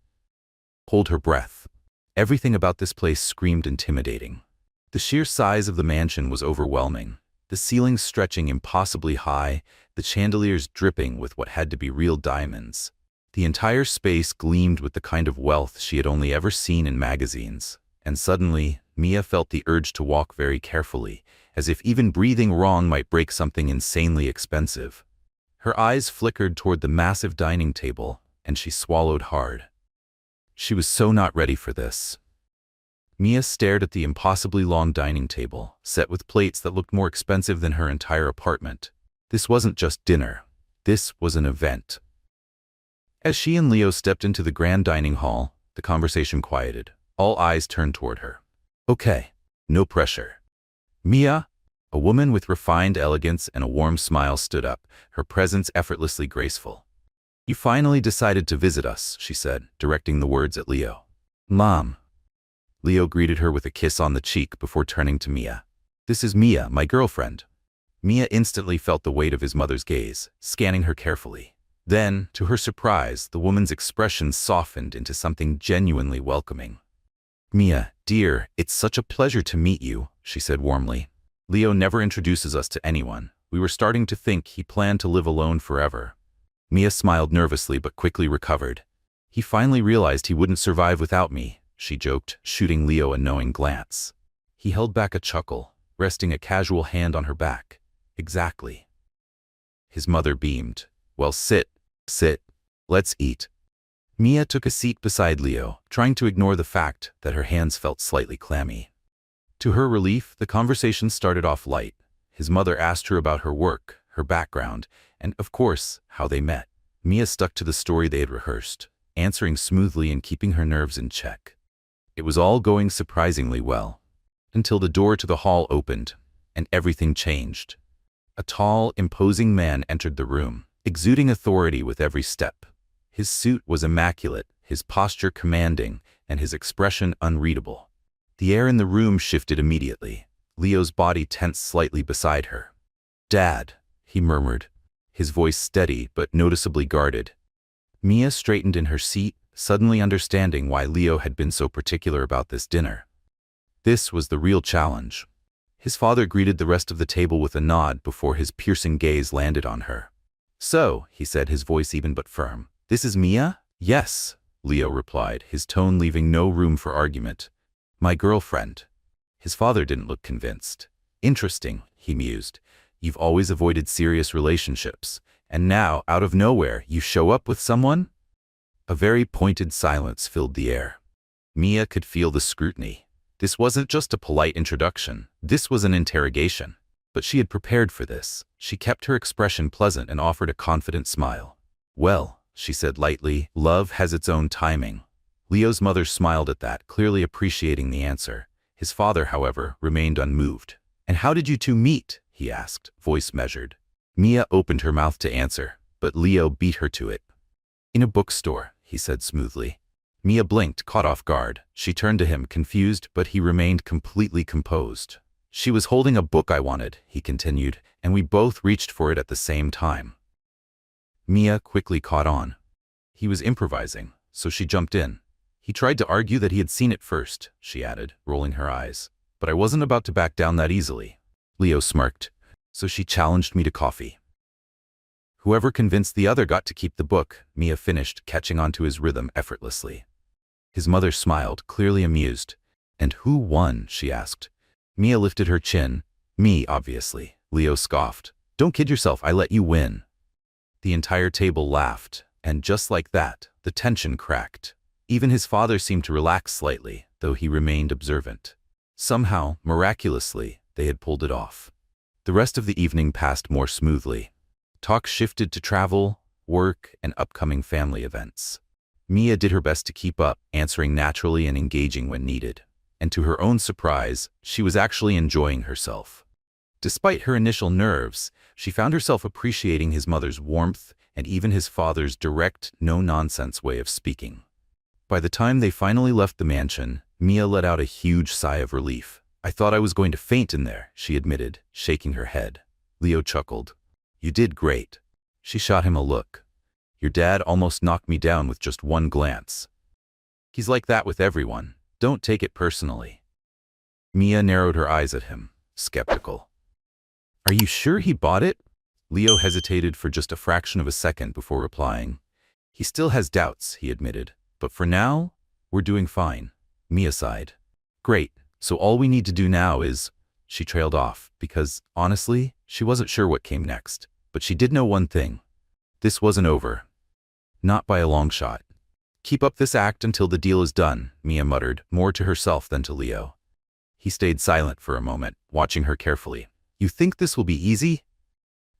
Hold her breath. Everything about this place screamed intimidating. The sheer size of the mansion was overwhelming, the ceilings stretching impossibly high, the chandeliers dripping with what had to be real diamonds. The entire space gleamed with the kind of wealth she had only ever seen in magazines. And suddenly, Mia felt the urge to walk very carefully, as if even breathing wrong might break something insanely expensive. Her eyes flickered toward the massive dining table, and she swallowed hard. She was so not ready for this. Mia stared at the impossibly long dining table, set with plates that looked more expensive than her entire apartment. This wasn't just dinner. This was an event. As she and Leo stepped into the grand dining hall, the conversation quieted. All eyes turned toward her. "Okay, no pressure." Mia, a woman with refined elegance and a warm smile, stood up, her presence effortlessly graceful. "You finally decided to visit us," she said, directing the words at Leo. "Mom." Leo greeted her with a kiss on the cheek before turning to Mia. "This is Mia, my girlfriend." Mia instantly felt the weight of his mother's gaze, scanning her carefully. Then, to her surprise, the woman's expression softened into something genuinely welcoming. "Mia, dear, it's such a pleasure to meet you," she said warmly. "Leo never introduces us to anyone. We were starting to think he planned to live alone forever." Mia smiled nervously but quickly recovered. "He finally realized he wouldn't survive without me," she joked, shooting Leo a knowing glance. He held back a chuckle, resting a casual hand on her back. "Exactly." His mother beamed. "Well, sit. Let's eat." Mia took a seat beside Leo, trying to ignore the fact that her hands felt slightly clammy. To her relief, the conversation started off light. His mother asked her about her work, her background, and, of course, how they met. Mia stuck to the story they had rehearsed, answering smoothly and keeping her nerves in check. It was all going surprisingly well, until the door to the hall opened, and everything changed. A tall, imposing man entered the room, exuding authority with every step. His suit was immaculate, his posture commanding, and his expression unreadable. The air in the room shifted immediately. Leo's body tensed slightly beside her. "Dad," he murmured, his voice steady but noticeably guarded. Mia straightened in her seat, suddenly understanding why Leo had been so particular about this dinner. This was the real challenge. His father greeted the rest of the table with a nod before his piercing gaze landed on her. "So," he said, his voice even but firm, "this is Mia?" "Yes," Leo replied, his tone leaving no room for argument. "My girlfriend." His father didn't look convinced. "Interesting," he mused. "You've always avoided serious relationships, and now, out of nowhere, you show up with someone?" A very pointed silence filled the air. Mia could feel the scrutiny. This wasn't just a polite introduction. This was an interrogation. But she had prepared for this. She kept her expression pleasant and offered a confident smile. "Well," she said lightly, "love has its own timing." Leo's mother smiled at that, clearly appreciating the answer. His father, however, remained unmoved. "And how did you two meet?" he asked, voice measured. Mia opened her mouth to answer, but Leo beat her to it. "In a bookstore," he said smoothly. Mia blinked, caught off guard. She turned to him, confused, but he remained completely composed. "She was holding a book I wanted," he continued, "and we both reached for it at the same time." Mia quickly caught on. He was improvising, so she jumped in. "He tried to argue that he had seen it first," she added, rolling her eyes. "But I wasn't about to back down that easily." Leo smirked. "So she challenged me to coffee." "Whoever convinced the other got to keep the book," Mia finished, catching onto his rhythm effortlessly. His mother smiled, clearly amused. "And who won?" she asked. Mia lifted her chin. "Me, obviously." Leo scoffed. "Don't kid yourself, I let you win." The entire table laughed, and just like that, the tension cracked. Even his father seemed to relax slightly, though he remained observant. Somehow, miraculously, they had pulled it off. The rest of the evening passed more smoothly. Talk shifted to travel, work, and upcoming family events. Mia did her best to keep up, answering naturally and engaging when needed. And to her own surprise, she was actually enjoying herself. Despite her initial nerves, she found herself appreciating his mother's warmth and even his father's direct, no-nonsense way of speaking. By the time they finally left the mansion, Mia let out a huge sigh of relief. "I thought I was going to faint in there," she admitted, shaking her head. Leo chuckled. "You did great." She shot him a look. "Your dad almost knocked me down with just one glance." "He's like that with everyone. Don't take it personally." Mia narrowed her eyes at him, skeptical. "Are you sure he bought it?" Leo hesitated for just a fraction of a second before replying. "He still has doubts," he admitted. "But for now, we're doing fine." Mia sighed. "Great, so all we need to do now is—" She trailed off, because, honestly, she wasn't sure what came next. But she did know one thing. This wasn't over. Not by a long shot. "Keep up this act until the deal is done," Mia muttered, more to herself than to Leo. He stayed silent for a moment, watching her carefully. "You think this will be easy?"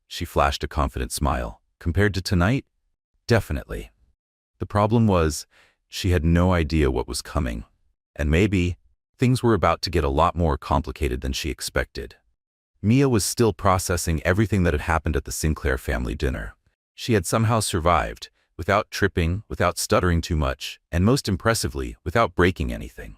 She flashed a confident smile. "Compared to tonight? Definitely." The problem was, she had no idea what was coming. And maybe, things were about to get a lot more complicated than she expected. Mia was still processing everything that had happened at the Sinclair family dinner. She had somehow survived, without tripping, without stuttering too much, and most impressively, without breaking anything.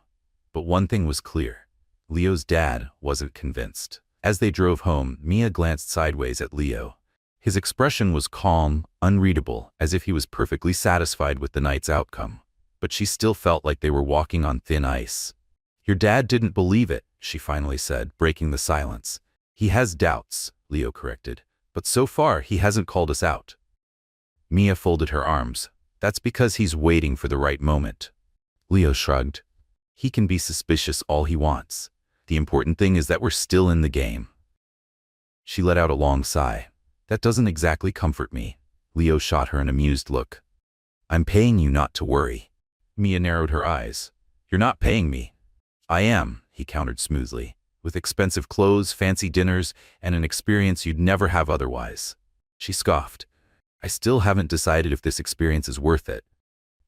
But one thing was clear. Leo's dad wasn't convinced. As they drove home, Mia glanced sideways at Leo. His expression was calm, unreadable, as if he was perfectly satisfied with the night's outcome. But she still felt like they were walking on thin ice. "Your dad didn't believe it," she finally said, breaking the silence. "He has doubts," Leo corrected, "but so far he hasn't called us out." Mia folded her arms. "That's because he's waiting for the right moment." Leo shrugged. "He can be suspicious all he wants. The important thing is that we're still in the game." She let out a long sigh. "That doesn't exactly comfort me." Leo shot her an amused look. "I'm paying you not to worry." Mia narrowed her eyes. "You're not paying me." "I am," he countered smoothly, "with expensive clothes, fancy dinners, and an experience you'd never have otherwise." She scoffed. "I still haven't decided if this experience is worth it."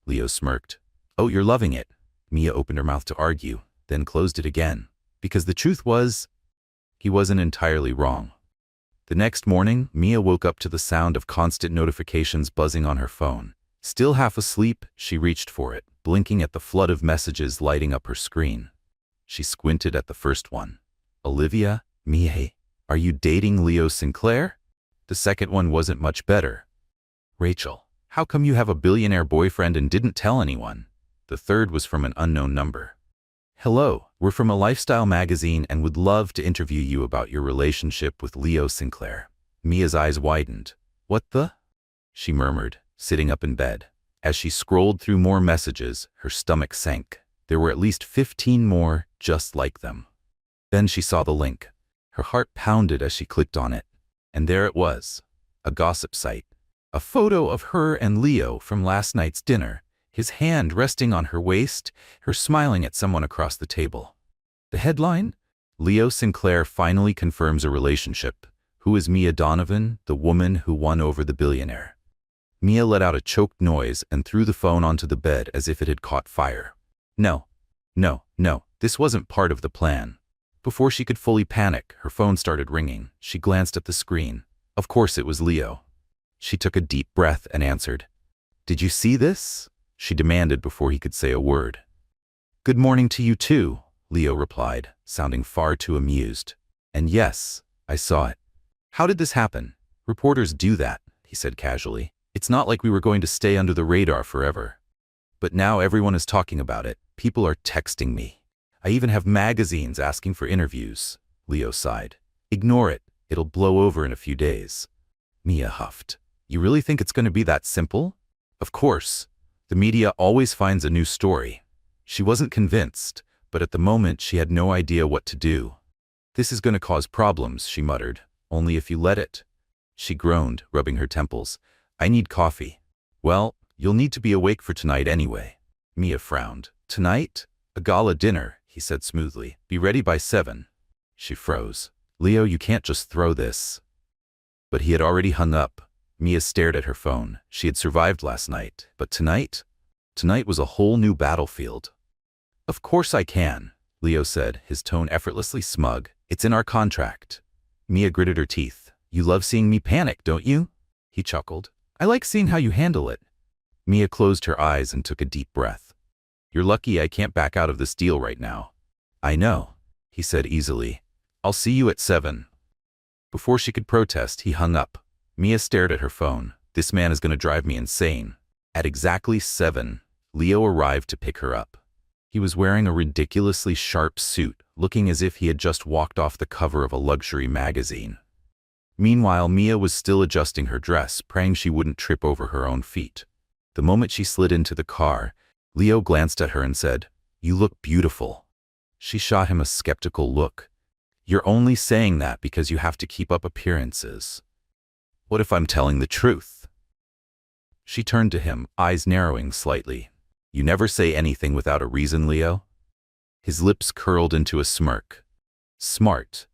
Leo smirked. "Oh, you're loving it." Mia opened her mouth to argue, then closed it again. Because the truth was, he wasn't entirely wrong. The next morning, Mia woke up to the sound of constant notifications buzzing on her phone. Still half asleep, she reached for it, blinking at the flood of messages lighting up her screen. She squinted at the first one. "Olivia, Mia, are you dating Leo Sinclair?" The second one wasn't much better. "Rachel, how come you have a billionaire boyfriend and didn't tell anyone?" The third was from an unknown number. "Hello, we're from a lifestyle magazine and would love to interview you about your relationship with Leo Sinclair." Mia's eyes widened. "What the?" she murmured, sitting up in bed. As she scrolled through more messages, her stomach sank. There were at least 15 more just like them. Then she saw the link. Her heart pounded as she clicked on it. And there it was, a gossip site. A photo of her and Leo from last night's dinner. His hand resting on her waist, her smiling at someone across the table. The headline? Leo Sinclair finally confirms a relationship. Who is Mia Donovan, the woman who won over the billionaire? Mia let out a choked noise and threw the phone onto the bed as if it had caught fire. No, this wasn't part of the plan. Before she could fully panic, her phone started ringing. She glanced at the screen. Of course it was Leo. She took a deep breath and answered. "Did you see this?" she demanded before he could say a word. "Good morning to you too," Leo replied, sounding far too amused. "And yes, I saw it." "How did this happen?" "Reporters do that," he said casually. "It's not like we were going to stay under the radar forever. But now everyone is talking about it. People are texting me. I even have magazines asking for interviews." Leo sighed. "Ignore it. It'll blow over in a few days." Mia huffed. "You really think it's going to be that simple?" "Of course. The media always finds a new story. She wasn't convinced, but at the moment she had no idea what to do. "This is going to cause problems," she muttered. "Only if you let it." She groaned, rubbing her temples. "I need coffee." "Well, you'll need to be awake for tonight anyway." Mia frowned. "Tonight? A gala dinner," he said smoothly. "Be ready by 7. She froze. "Leo, you can't just throw this." But he had already hung up. Mia stared at her phone. She had survived last night. But tonight? Tonight was a whole new battlefield. "Of course I can," Leo said, his tone effortlessly smug. "It's in our contract." Mia gritted her teeth. "You love seeing me panic, don't you?" He chuckled. "I like seeing how you handle it." Mia closed her eyes and took a deep breath. "You're lucky I can't back out of this deal right now." "I know," he said easily. "I'll see you at 7. Before she could protest, he hung up. Mia stared at her phone. This man is going to drive me insane. At exactly 7, Leo arrived to pick her up. He was wearing a ridiculously sharp suit, looking as if he had just walked off the cover of a luxury magazine. Meanwhile, Mia was still adjusting her dress, praying she wouldn't trip over her own feet. The moment she slid into the car, Leo glanced at her and said, "You look beautiful." She shot him a skeptical look. "You're only saying that because you have to keep up appearances. What if I'm telling the truth?" She turned to him, eyes narrowing slightly. "You never say anything without a reason, Leo?" His lips curled into a smirk. "Smart."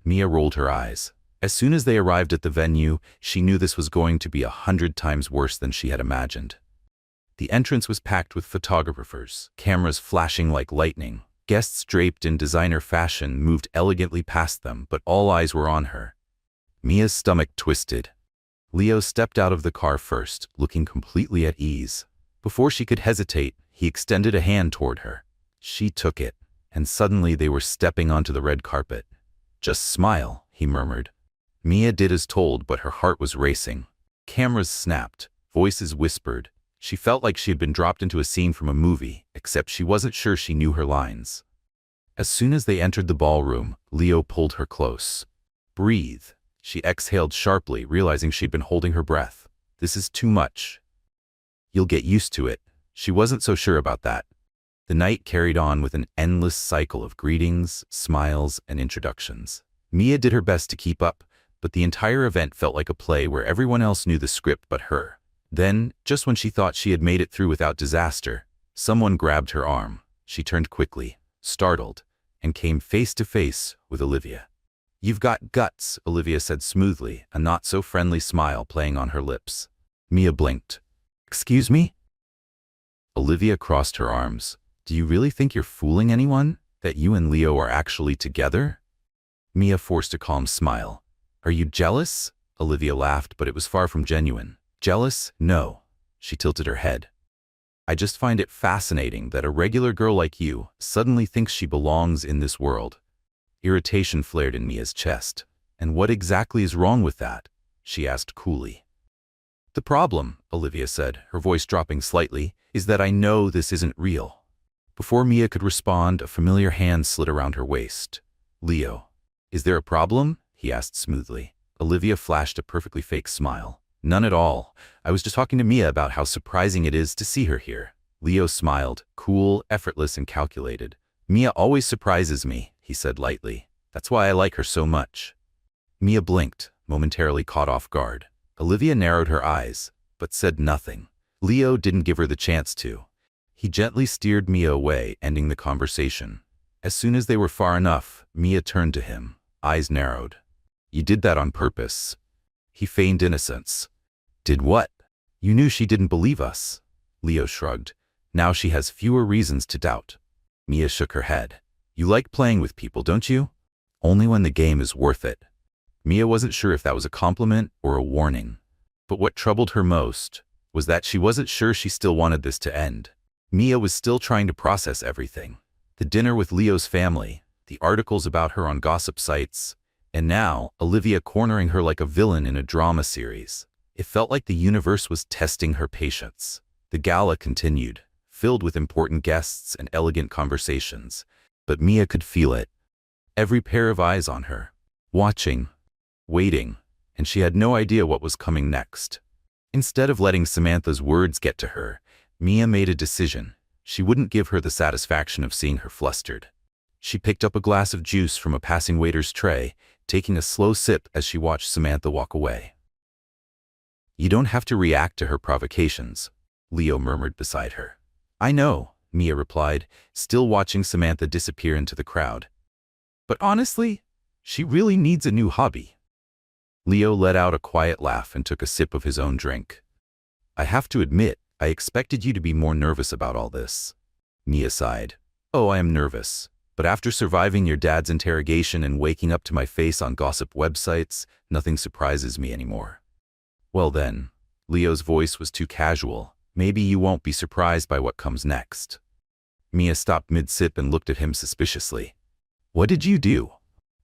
Mia rolled her eyes. As soon as they arrived at the venue, she knew this was going to be 100 times worse than she had imagined. The entrance was packed with photographers, cameras flashing like lightning. Guests draped in designer fashion moved elegantly past them, but all eyes were on her. Mia's stomach twisted. Leo stepped out of the car first, looking completely at ease. Before she could hesitate, he extended a hand toward her. She took it, and suddenly they were stepping onto the red carpet. "Just smile," he murmured. Mia did as told, but her heart was racing. Cameras snapped, voices whispered. She felt like she had been dropped into a scene from a movie, except she wasn't sure she knew her lines. As soon as they entered the ballroom, Leo pulled her close. "Breathe." She exhaled sharply, realizing she'd been holding her breath. "This is too much." "You'll get used to it." She wasn't so sure about that. The night carried on with an endless cycle of greetings, smiles, and introductions. Mia did her best to keep up, but the entire event felt like a play where everyone else knew the script but her. Then, just when she thought she had made it through without disaster, someone grabbed her arm. She turned quickly, startled, and came face to face with Olivia. "You've got guts," Olivia said smoothly, a not-so-friendly smile playing on her lips. Mia blinked. "Excuse me?" Olivia crossed her arms. "Do you really think you're fooling anyone? That you and Leo are actually together?" Mia forced a calm smile. "Are you jealous?" Olivia laughed, but it was far from genuine. "Jealous? No." She tilted her head. "I just find it fascinating that a regular girl like you suddenly thinks she belongs in this world." Irritation flared in Mia's chest. "And what exactly is wrong with that?" she asked coolly. "The problem," Olivia said, her voice dropping slightly, "is that I know this isn't real." Before Mia could respond, a familiar hand slid around her waist. "Leo, is there a problem?" he asked smoothly. Olivia flashed a perfectly fake smile. "None at all. I was just talking to Mia about how surprising it is to see her here." Leo smiled, cool, effortless, and calculated. "Mia always surprises me," he said lightly. "That's why I like her so much." Mia blinked, momentarily caught off guard. Olivia narrowed her eyes, but said nothing. Leo didn't give her the chance to. He gently steered Mia away, ending the conversation. As soon as they were far enough, Mia turned to him, eyes narrowed. "You did that on purpose." He feigned innocence. "Did what?" "You knew she didn't believe us." Leo shrugged. "Now she has fewer reasons to doubt." Mia shook her head. "You like playing with people, don't you?" "Only when the game is worth it." Mia wasn't sure if that was a compliment or a warning. But what troubled her most was that she wasn't sure she still wanted this to end. Mia was still trying to process everything. The dinner with Leo's family, the articles about her on gossip sites, and now Olivia cornering her like a villain in a drama series. It felt like the universe was testing her patience. The gala continued, filled with important guests and elegant conversations, but Mia could feel it. Every pair of eyes on her, watching, waiting, and she had no idea what was coming next. Instead of letting Samantha's words get to her, Mia made a decision. She wouldn't give her the satisfaction of seeing her flustered. She picked up a glass of juice from a passing waiter's tray, taking a slow sip as she watched Samantha walk away. "You don't have to react to her provocations," Leo murmured beside her. "I know," Mia replied, still watching Samantha disappear into the crowd. "But honestly, she really needs a new hobby." Leo let out a quiet laugh and took a sip of his own drink. "I have to admit, I expected you to be more nervous about all this." Mia sighed. "Oh, I am nervous. But after surviving your dad's interrogation and waking up to my face on gossip websites, nothing surprises me anymore." "Well then," Leo's voice was too casual, "maybe you won't be surprised by what comes next." Mia stopped mid-sip and looked at him suspiciously. "What did you do?"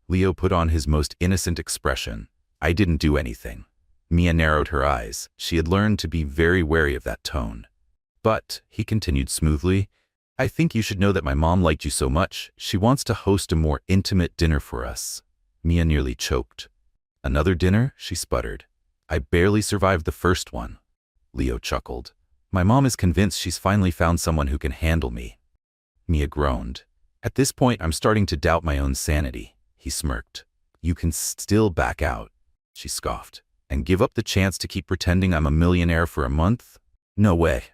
Leo put on his most innocent expression. "I didn't do anything." Mia narrowed her eyes. She had learned to be very wary of that tone. "But," he continued smoothly, "I think you should know that my mom liked you so much, she wants to host a more intimate dinner for us." Mia nearly choked. "Another dinner?" she sputtered. "I barely survived the first one." Leo chuckled. "My mom is convinced she's finally found someone who can handle me." Mia groaned. "At this point, I'm starting to doubt my own sanity." He smirked. "You can still back out," she scoffed, "and give up the chance to keep pretending I'm a millionaire for a month? No way."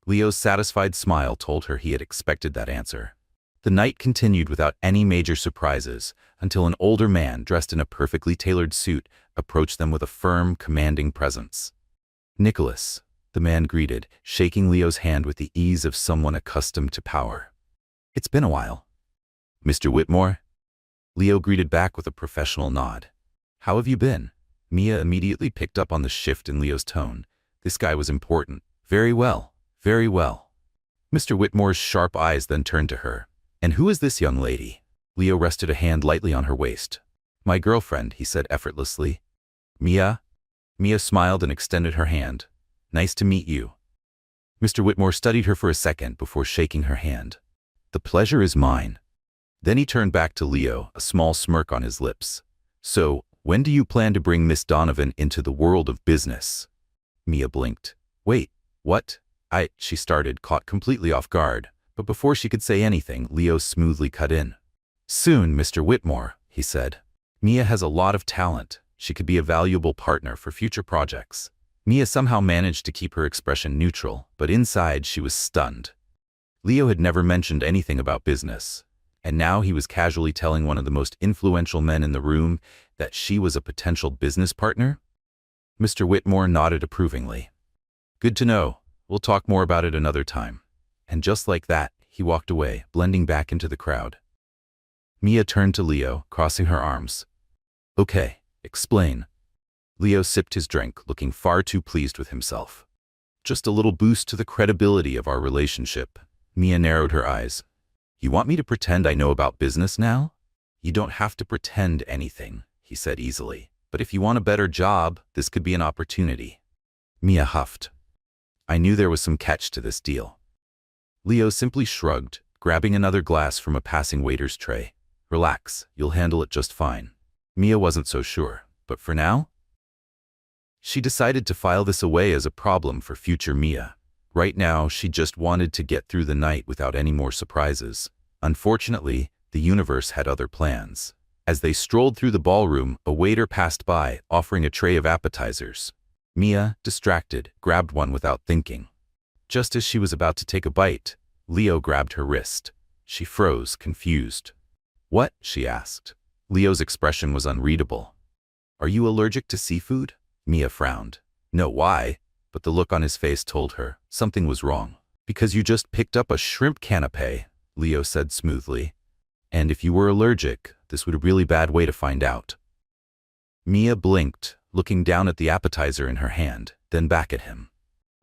Leo's satisfied smile told her he had expected that answer. The night continued without any major surprises until an older man dressed in a perfectly tailored suit approached them with a firm, commanding presence. "Nicholas," the man greeted, shaking Leo's hand with the ease of someone accustomed to power. "It's been a while." "Mr. Whitmore?" Leo greeted back with a professional nod. "How have you been?" Mia immediately picked up on the shift in Leo's tone. This guy was important. "Very well. Very well." Mr. Whitmore's sharp eyes then turned to her. "And who is this young lady?" Leo rested a hand lightly on her waist. "My girlfriend," he said effortlessly. "Mia?" Mia smiled and extended her hand. "Nice to meet you." Mr. Whitmore studied her for a second before shaking her hand. "The pleasure is mine." Then he turned back to Leo, a small smirk on his lips. "So, when do you plan to bring Miss Donovan into the world of business?" Mia blinked. "Wait, what?" She started, caught completely off guard, but before she could say anything, Leo smoothly cut in. "Soon, Mr. Whitmore," he said. "Mia has a lot of talent. She could be a valuable partner for future projects." Mia somehow managed to keep her expression neutral, but inside she was stunned. Leo had never mentioned anything about business, and now he was casually telling one of the most influential men in the room that she was a potential business partner? Mr. Whitmore nodded approvingly. "Good to know. We'll talk more about it another time." And just like that, he walked away, blending back into the crowd. Mia turned to Leo, crossing her arms. "Okay, explain." Leo sipped his drink, looking far too pleased with himself. "Just a little boost to the credibility of our relationship." Mia narrowed her eyes. "You want me to pretend I know about business now?" "You don't have to pretend anything," he said easily. "But if you want a better job, this could be an opportunity." Mia huffed. "I knew there was some catch to this deal." Leo simply shrugged, grabbing another glass from a passing waiter's tray. "Relax, you'll handle it just fine." Mia wasn't so sure, but for now? She decided to file this away as a problem for future Mia. Right now, she just wanted to get through the night without any more surprises. Unfortunately, the universe had other plans. As they strolled through the ballroom, a waiter passed by, offering a tray of appetizers. Mia, distracted, grabbed one without thinking. Just as she was about to take a bite, Leo grabbed her wrist. She froze, confused. "What?" she asked. Leo's expression was unreadable. "Are you allergic to seafood?" Mia frowned. "No, why?" But the look on his face told her something was wrong. "Because you just picked up a shrimp canapé," Leo said smoothly. "And if you were allergic, this would be a really bad way to find out." Mia blinked, looking down at the appetizer in her hand, then back at him.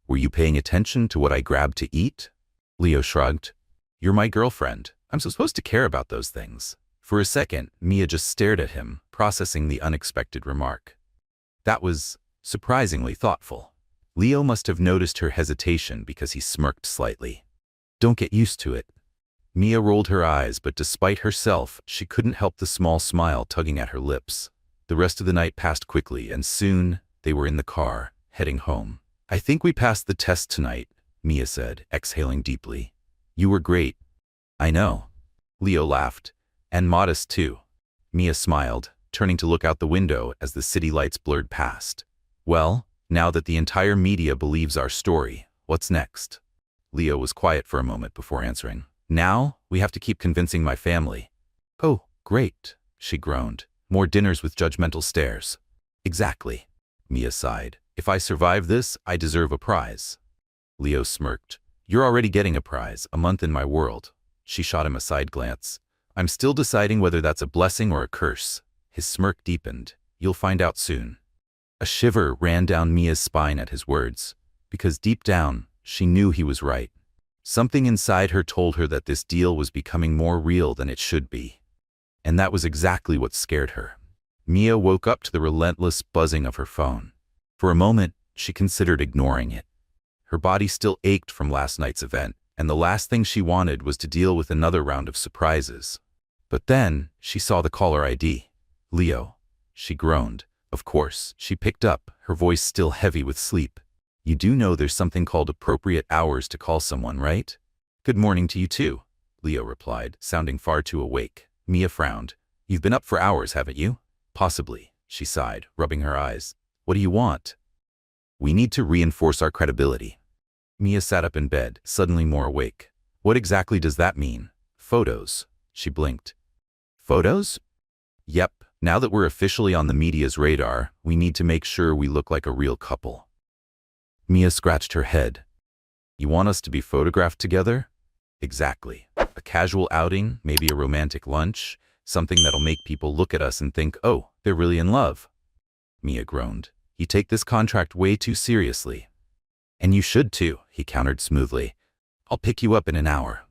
"Were you paying attention to what I grabbed to eat?" Leo shrugged. "You're my girlfriend. I'm supposed to care about those things." For a second, Mia just stared at him, processing the unexpected remark. That was surprisingly thoughtful. Leo must have noticed her hesitation because he smirked slightly. "Don't get used to it." Mia rolled her eyes, but despite herself, she couldn't help the small smile tugging at her lips. The rest of the night passed quickly, and soon they were in the car, heading home. "I think we passed the test tonight," Mia said, exhaling deeply. You were great. I know. Leo laughed. And modest too. Mia smiled, turning to look out the window as the city lights blurred past. Well, now that the entire media believes our story, what's next? Leo was quiet for a moment before answering. Now, we have to keep convincing my family. Oh, great, she groaned. More dinners with judgmental stares. Exactly. Mia sighed. If I survive this, I deserve a prize. Leo smirked. You're already getting a prize, a month in my world. She shot him a side glance. I'm still deciding whether that's a blessing or a curse. His smirk deepened. You'll find out soon. A shiver ran down Mia's spine at his words, because deep down, she knew he was right. Something inside her told her that this deal was becoming more real than it should be. And that was exactly what scared her. Mia woke up to the relentless buzzing of her phone. For a moment, she considered ignoring it. Her body still ached from last night's event, and the last thing she wanted was to deal with another round of surprises. But then, she saw the caller ID. Leo. She groaned. Of course, she picked up, her voice still heavy with sleep. You do know there's something called appropriate hours to call someone, right? Good morning to you too, Leo replied, sounding far too awake. Mia frowned. You've been up for hours, haven't you? Possibly, she sighed, rubbing her eyes. What do you want? We need to reinforce our credibility. Mia sat up in bed, suddenly more awake. What exactly does that mean? Photos. She blinked. Photos? Yep. Now that we're officially on the media's radar, we need to make sure we look like a real couple. Mia scratched her head. You want us to be photographed together? Exactly. A casual outing, maybe a romantic lunch, something that'll make people look at us and think, oh, they're really in love. Mia groaned. You take this contract way too seriously. And you should too, he countered smoothly. I'll pick you up in an hour.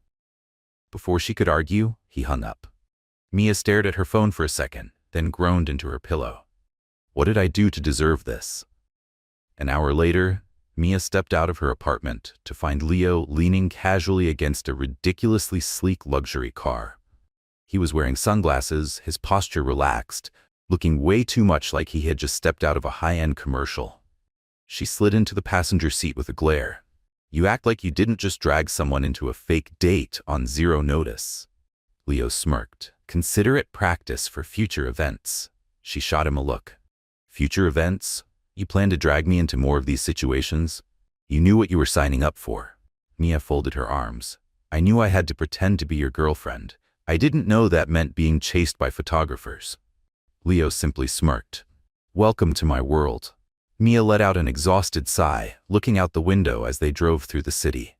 Before she could argue, he hung up. Mia stared at her phone for a second, then groaned into her pillow. What did I do to deserve this? An hour later, Mia stepped out of her apartment to find Leo leaning casually against a ridiculously sleek luxury car. He was wearing sunglasses, his posture relaxed, looking way too much like he had just stepped out of a high-end commercial. She slid into the passenger seat with a glare. You act like you didn't just drag someone into a fake date on zero notice. Leo smirked. Consider it practice for future events. She shot him a look. Future events? You plan to drag me into more of these situations? You knew what you were signing up for. Mia folded her arms. I knew I had to pretend to be your girlfriend. I didn't know that meant being chased by photographers. Leo simply smirked. Welcome to my world. Mia let out an exhausted sigh, looking out the window as they drove through the city.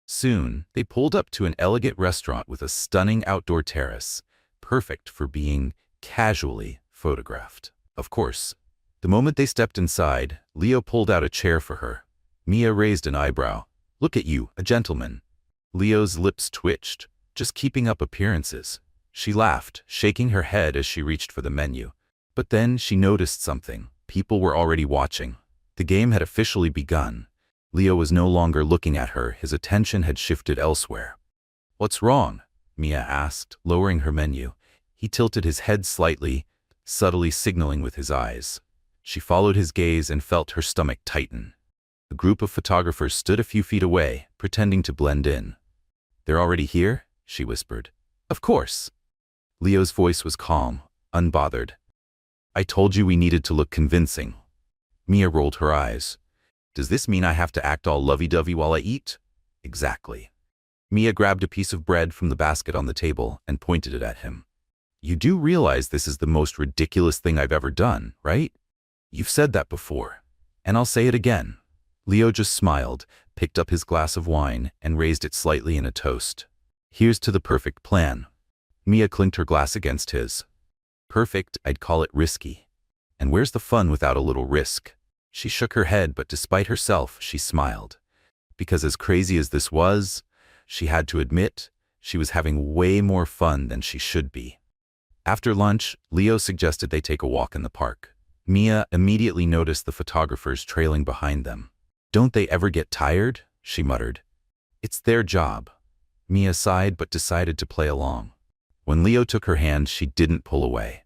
Soon, they pulled up to an elegant restaurant with a stunning outdoor terrace, perfect for being casually photographed. Of course, the moment they stepped inside, Leo pulled out a chair for her. Mia raised an eyebrow. Look at you, a gentleman. Leo's lips twitched, just keeping up appearances. She laughed, shaking her head as she reached for the menu. But then she noticed something. People were already watching. The game had officially begun. Leo was no longer looking at her, his attention had shifted elsewhere. What's wrong? Mia asked, lowering her menu. He tilted his head slightly, subtly signaling with his eyes. She followed his gaze and felt her stomach tighten. A group of photographers stood a few feet away, pretending to blend in. They're already here? She whispered. Of course. Leo's voice was calm, unbothered. I told you we needed to look convincing. Mia rolled her eyes. Does this mean I have to act all lovey-dovey while I eat? Exactly. Mia grabbed a piece of bread from the basket on the table and pointed it at him. You do realize this is the most ridiculous thing I've ever done, right? You've said that before, and I'll say it again. Leo just smiled, picked up his glass of wine, and raised it slightly in a toast. Here's to the perfect plan. Mia clinked her glass against his. Perfect, I'd call it risky. And where's the fun without a little risk? She shook her head, but despite herself, she smiled. Because as crazy as this was, she had to admit, she was having way more fun than she should be. After lunch, Leo suggested they take a walk in the park. Mia immediately noticed the photographers trailing behind them. Don't they ever get tired? She muttered. It's their job. Mia sighed but decided to play along. When Leo took her hand, she didn't pull away.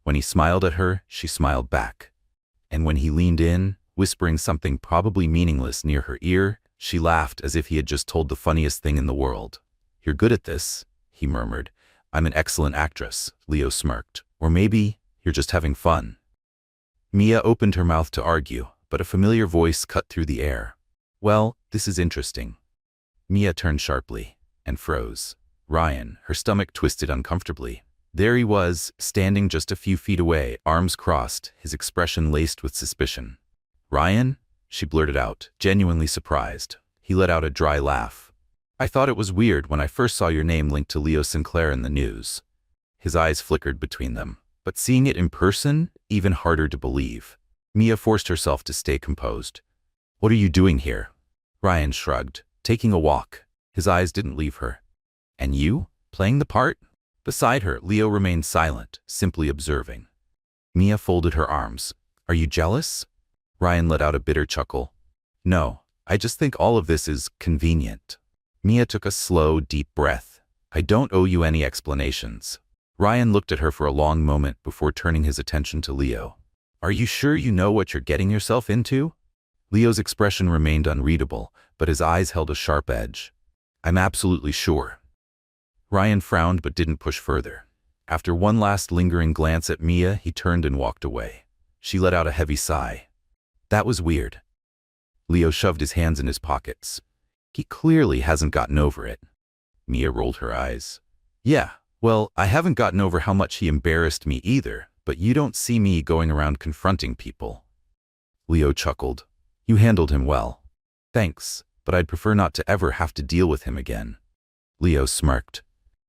When he smiled at her, she smiled back. And when he leaned in, whispering something probably meaningless near her ear, she laughed as if he had just told the funniest thing in the world. You're good at this, he murmured. I'm an excellent actress, Leo smirked. Or maybe you're just having fun. Mia opened her mouth to argue, but a familiar voice cut through the air. Well, this is interesting. Mia turned sharply and froze. Ryan, her stomach twisted uncomfortably. There he was, standing just a few feet away, arms crossed, his expression laced with suspicion. Ryan? She blurted out, genuinely surprised. He let out a dry laugh. I thought it was weird when I first saw your name linked to Leo Sinclair in the news. His eyes flickered between them. But seeing it in person, even harder to believe. Mia forced herself to stay composed. What are you doing here? Ryan shrugged. Taking a walk. His eyes didn't leave her. And you? Playing the part? Beside her, Leo remained silent, simply observing. Mia folded her arms. Are you jealous? Ryan let out a bitter chuckle. No, I just think all of this is convenient. Mia took a slow, deep breath. I don't owe you any explanations. Ryan looked at her for a long moment before turning his attention to Leo. Are you sure you know what you're getting yourself into? Leo's expression remained unreadable, but his eyes held a sharp edge. I'm absolutely sure. Ryan frowned but didn't push further. After one last lingering glance at Mia, he turned and walked away. She let out a heavy sigh. That was weird. Leo shoved his hands in his pockets. He clearly hasn't gotten over it. Mia rolled her eyes. Yeah, well, I haven't gotten over how much he embarrassed me either, but you don't see me going around confronting people. Leo chuckled. You handled him well. Thanks, but I'd prefer not to ever have to deal with him again. Leo smirked.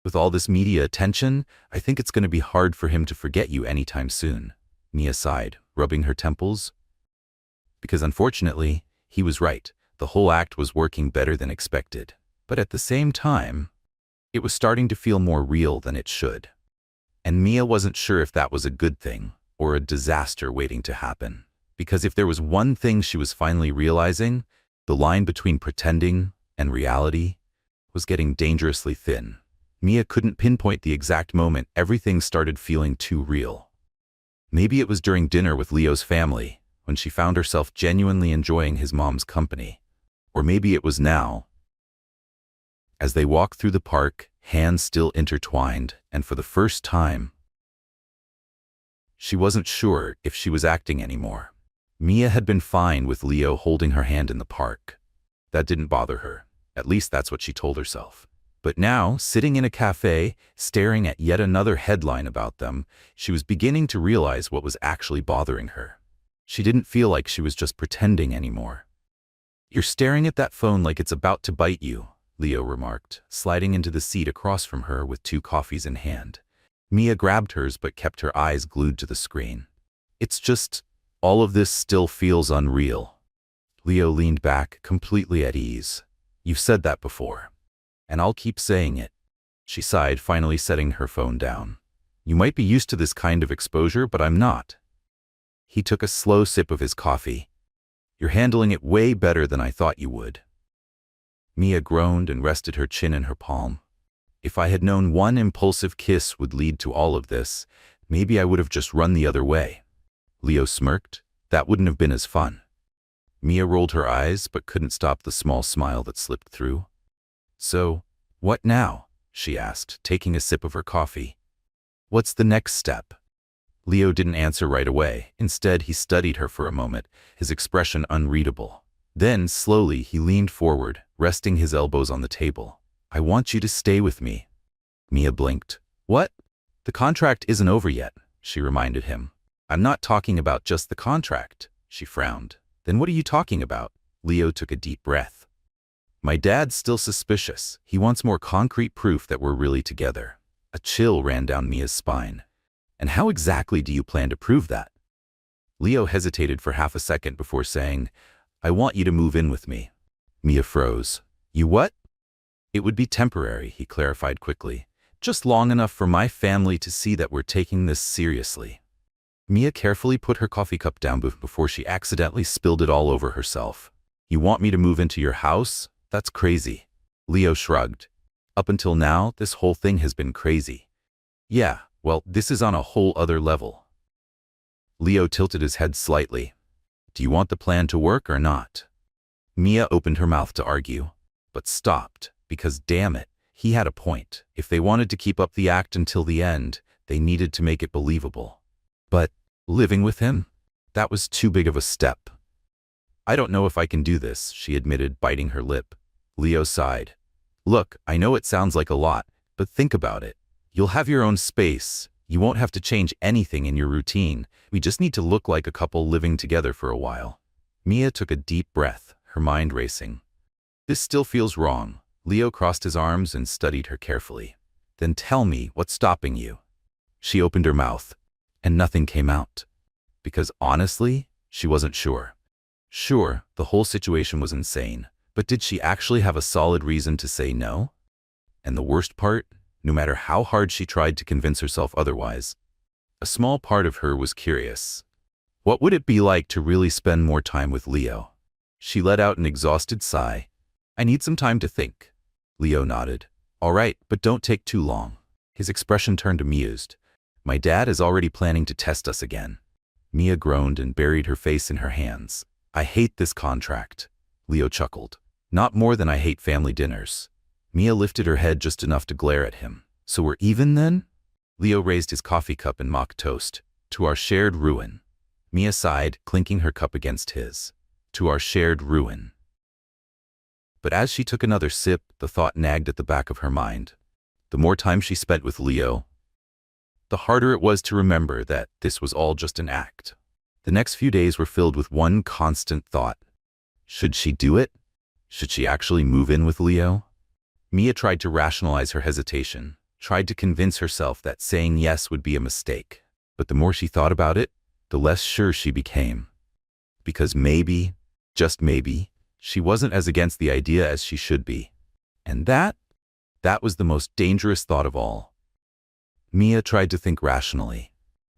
With all this media attention, I think it's going to be hard for him to forget you anytime soon. Mia sighed, rubbing her temples. Because unfortunately, he was right. The whole act was working better than expected. But at the same time, it was starting to feel more real than it should. And Mia wasn't sure if that was a good thing or a disaster waiting to happen. Because if there was one thing she was finally realizing, the line between pretending and reality was getting dangerously thin. Mia couldn't pinpoint the exact moment everything started feeling too real. Maybe it was during dinner with Leo's family, when she found herself genuinely enjoying his mom's company. Or maybe it was now. As they walked through the park, hands still intertwined, and for the first time, she wasn't sure if she was acting anymore. Mia had been fine with Leo holding her hand in the park. That didn't bother her. At least that's what she told herself. But now, sitting in a cafe, staring at yet another headline about them, she was beginning to realize what was actually bothering her. She didn't feel like she was just pretending anymore. You're staring at that phone like it's about to bite you, Leo remarked, sliding into the seat across from her with 2 coffees in hand. Mia grabbed hers but kept her eyes glued to the screen. It's just, all of this still feels unreal. Leo leaned back, completely at ease. You've said that before. And I'll keep saying it. She sighed, finally setting her phone down. You might be used to this kind of exposure, but I'm not. He took a slow sip of his coffee. You're handling it way better than I thought you would. Mia groaned and rested her chin in her palm. If I had known one impulsive kiss would lead to all of this, maybe I would have just run the other way. Leo smirked. That wouldn't have been as fun. Mia rolled her eyes but couldn't stop the small smile that slipped through. So, what now? She asked, taking a sip of her coffee. What's the next step? Leo didn't answer right away. Instead, he studied her for a moment, his expression unreadable. Then, slowly, he leaned forward, resting his elbows on the table. I want you to stay with me. Mia blinked. What? The contract isn't over yet, she reminded him. I'm not talking about just the contract, she frowned. Then what are you talking about? Leo took a deep breath. My dad's still suspicious. He wants more concrete proof that we're really together. A chill ran down Mia's spine. And how exactly do you plan to prove that? Leo hesitated for half a second before saying, I want you to move in with me. Mia froze. You what? It would be temporary, he clarified quickly. Just long enough for my family to see that we're taking this seriously. Mia carefully put her coffee cup down before she accidentally spilled it all over herself. You want me to move into your house? That's crazy. Leo shrugged. Up until now, this whole thing has been crazy. Yeah, well, this is on a whole other level. Leo tilted his head slightly. Do you want the plan to work or not? Mia opened her mouth to argue, but stopped, because damn it, He had a point. If they wanted to keep up the act until the end, they needed to make it believable. But living with him? That was too big of a step. I don't know if I can do this, she admitted, biting her lip. Leo sighed. Look, I know it sounds like a lot, but think about it. You'll have your own space. You won't have to change anything in your routine. We just need to look like a couple living together for a while. Mia took a deep breath, her mind racing. This still feels wrong. Leo crossed his arms and studied her carefully. Then tell me what's stopping you. She opened her mouth, and nothing came out. Because honestly, she wasn't sure. Sure, the whole situation was insane, but did she actually have a solid reason to say no? And the worst part, no matter how hard she tried to convince herself otherwise, a small part of her was curious. What would it be like to really spend more time with Leo? She let out an exhausted sigh. I need some time to think. Leo nodded. All right, but don't take too long. His expression turned amused. My dad is already planning to test us again. Mia groaned and buried her face in her hands. I hate this contract. Leo chuckled. Not more than I hate family dinners. Mia lifted her head just enough to glare at him. So we're even then? Leo raised his coffee cup in mock toast. To our shared ruin. Mia sighed, clinking her cup against his. To our shared ruin. But as she took another sip, the thought nagged at the back of her mind. The more time she spent with Leo, the harder it was to remember that this was all just an act. The next few days were filled with one constant thought. Should she do it? Should she actually move in with Leo? Mia tried to rationalize her hesitation, tried to convince herself that saying yes would be a mistake. But the more she thought about it, the less sure she became. Because maybe, just maybe, she wasn't as against the idea as she should be. And that was the most dangerous thought of all. Mia tried to think rationally.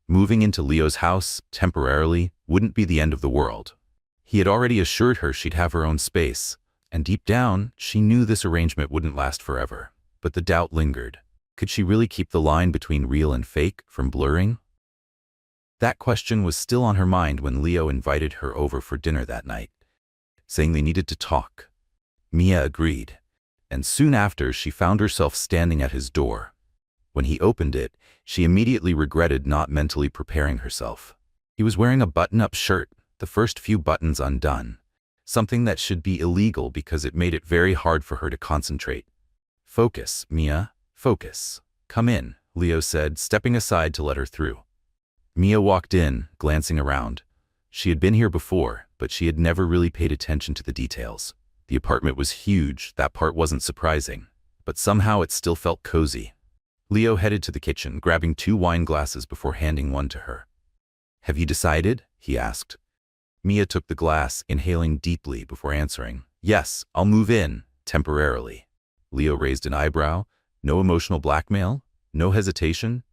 Moving into Leo's house, temporarily, wouldn't be the end of the world. He had already assured her she'd have her own space, and deep down, she knew this arrangement wouldn't last forever. But the doubt lingered. Could she really keep the line between real and fake from blurring? That question was still on her mind when Leo invited her over for dinner that night, saying they needed to talk. Mia agreed, and soon after she found herself standing at his door. When he opened it, she immediately regretted not mentally preparing herself. He was wearing a button-up shirt, the first few buttons undone, something that should be illegal because it made it very hard for her to concentrate. Focus, Mia, focus. Come in, Leo said, stepping aside to let her through. Mia walked in, glancing around. She had been here before, but she had never really paid attention to the details. The apartment was huge, that part wasn't surprising, but somehow it still felt cozy. Leo headed to the kitchen, grabbing 2 wine glasses before handing one to her. Have you decided? He asked. Mia took the glass, inhaling deeply before answering. Yes, I'll move in, temporarily. Leo raised an eyebrow. No emotional blackmail? No hesitation?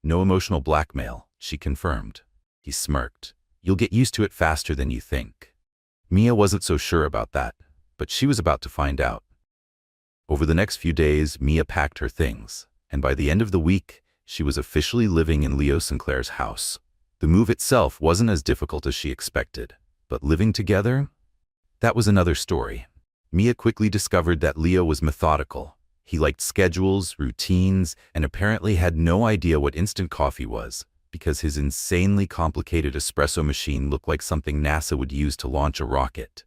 No emotional blackmail, she confirmed. He smirked. You'll get used to it faster than you think. Mia wasn't so sure about that, but she was about to find out. Over the next few days, Mia packed her things, and by the end of the week, she was officially living in Leo Sinclair's house. The move itself wasn't as difficult as she expected, but living together? That was another story. Mia quickly discovered that Leo was methodical. He liked schedules, routines, and apparently had no idea what instant coffee was, because his insanely complicated espresso machine looked like something NASA would use to launch a rocket.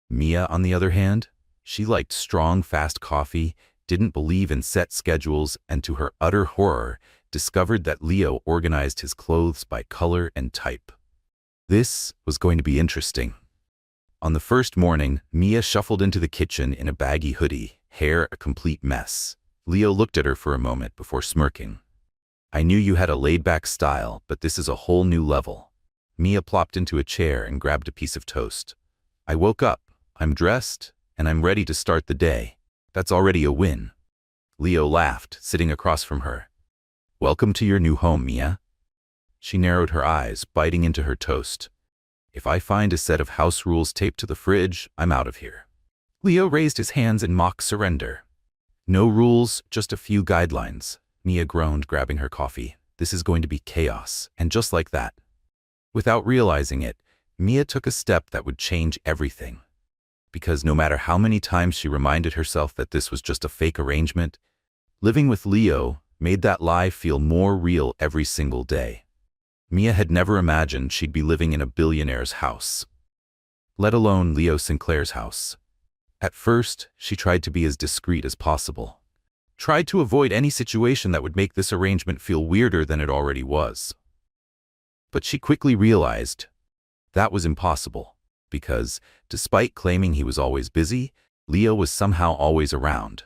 Mia, on the other hand, she liked strong, fast coffee, didn't believe in set schedules, and to her utter horror, discovered that Leo organized his clothes by color and type. This was going to be interesting. On the first morning, Mia shuffled into the kitchen in a baggy hoodie, hair a complete mess. Leo looked at her for a moment before smirking. I knew you had a laid-back style, but this is a whole new level. Mia plopped into a chair and grabbed a piece of toast. I woke up, I'm dressed, and I'm ready to start the day. That's already a win. Leo laughed, sitting across from her. Welcome to your new home, Mia. She narrowed her eyes, biting into her toast. If I find a set of house rules taped to the fridge, I'm out of here. Leo raised his hands in mock surrender. No rules, just a few guidelines. Mia groaned, grabbing her coffee. This is going to be chaos, and just like that. Without realizing it, Mia took a step that would change everything. Because no matter how many times she reminded herself that this was just a fake arrangement, Living with Leo made that lie feel more real every single day. Mia had never imagined she'd be living in a billionaire's house, let alone Leo Sinclair's house. At first, she tried to be as discreet as possible. Tried to avoid any situation that would make this arrangement feel weirder than it already was. But she quickly realized that was impossible, because, despite claiming he was always busy, Leo was somehow always around,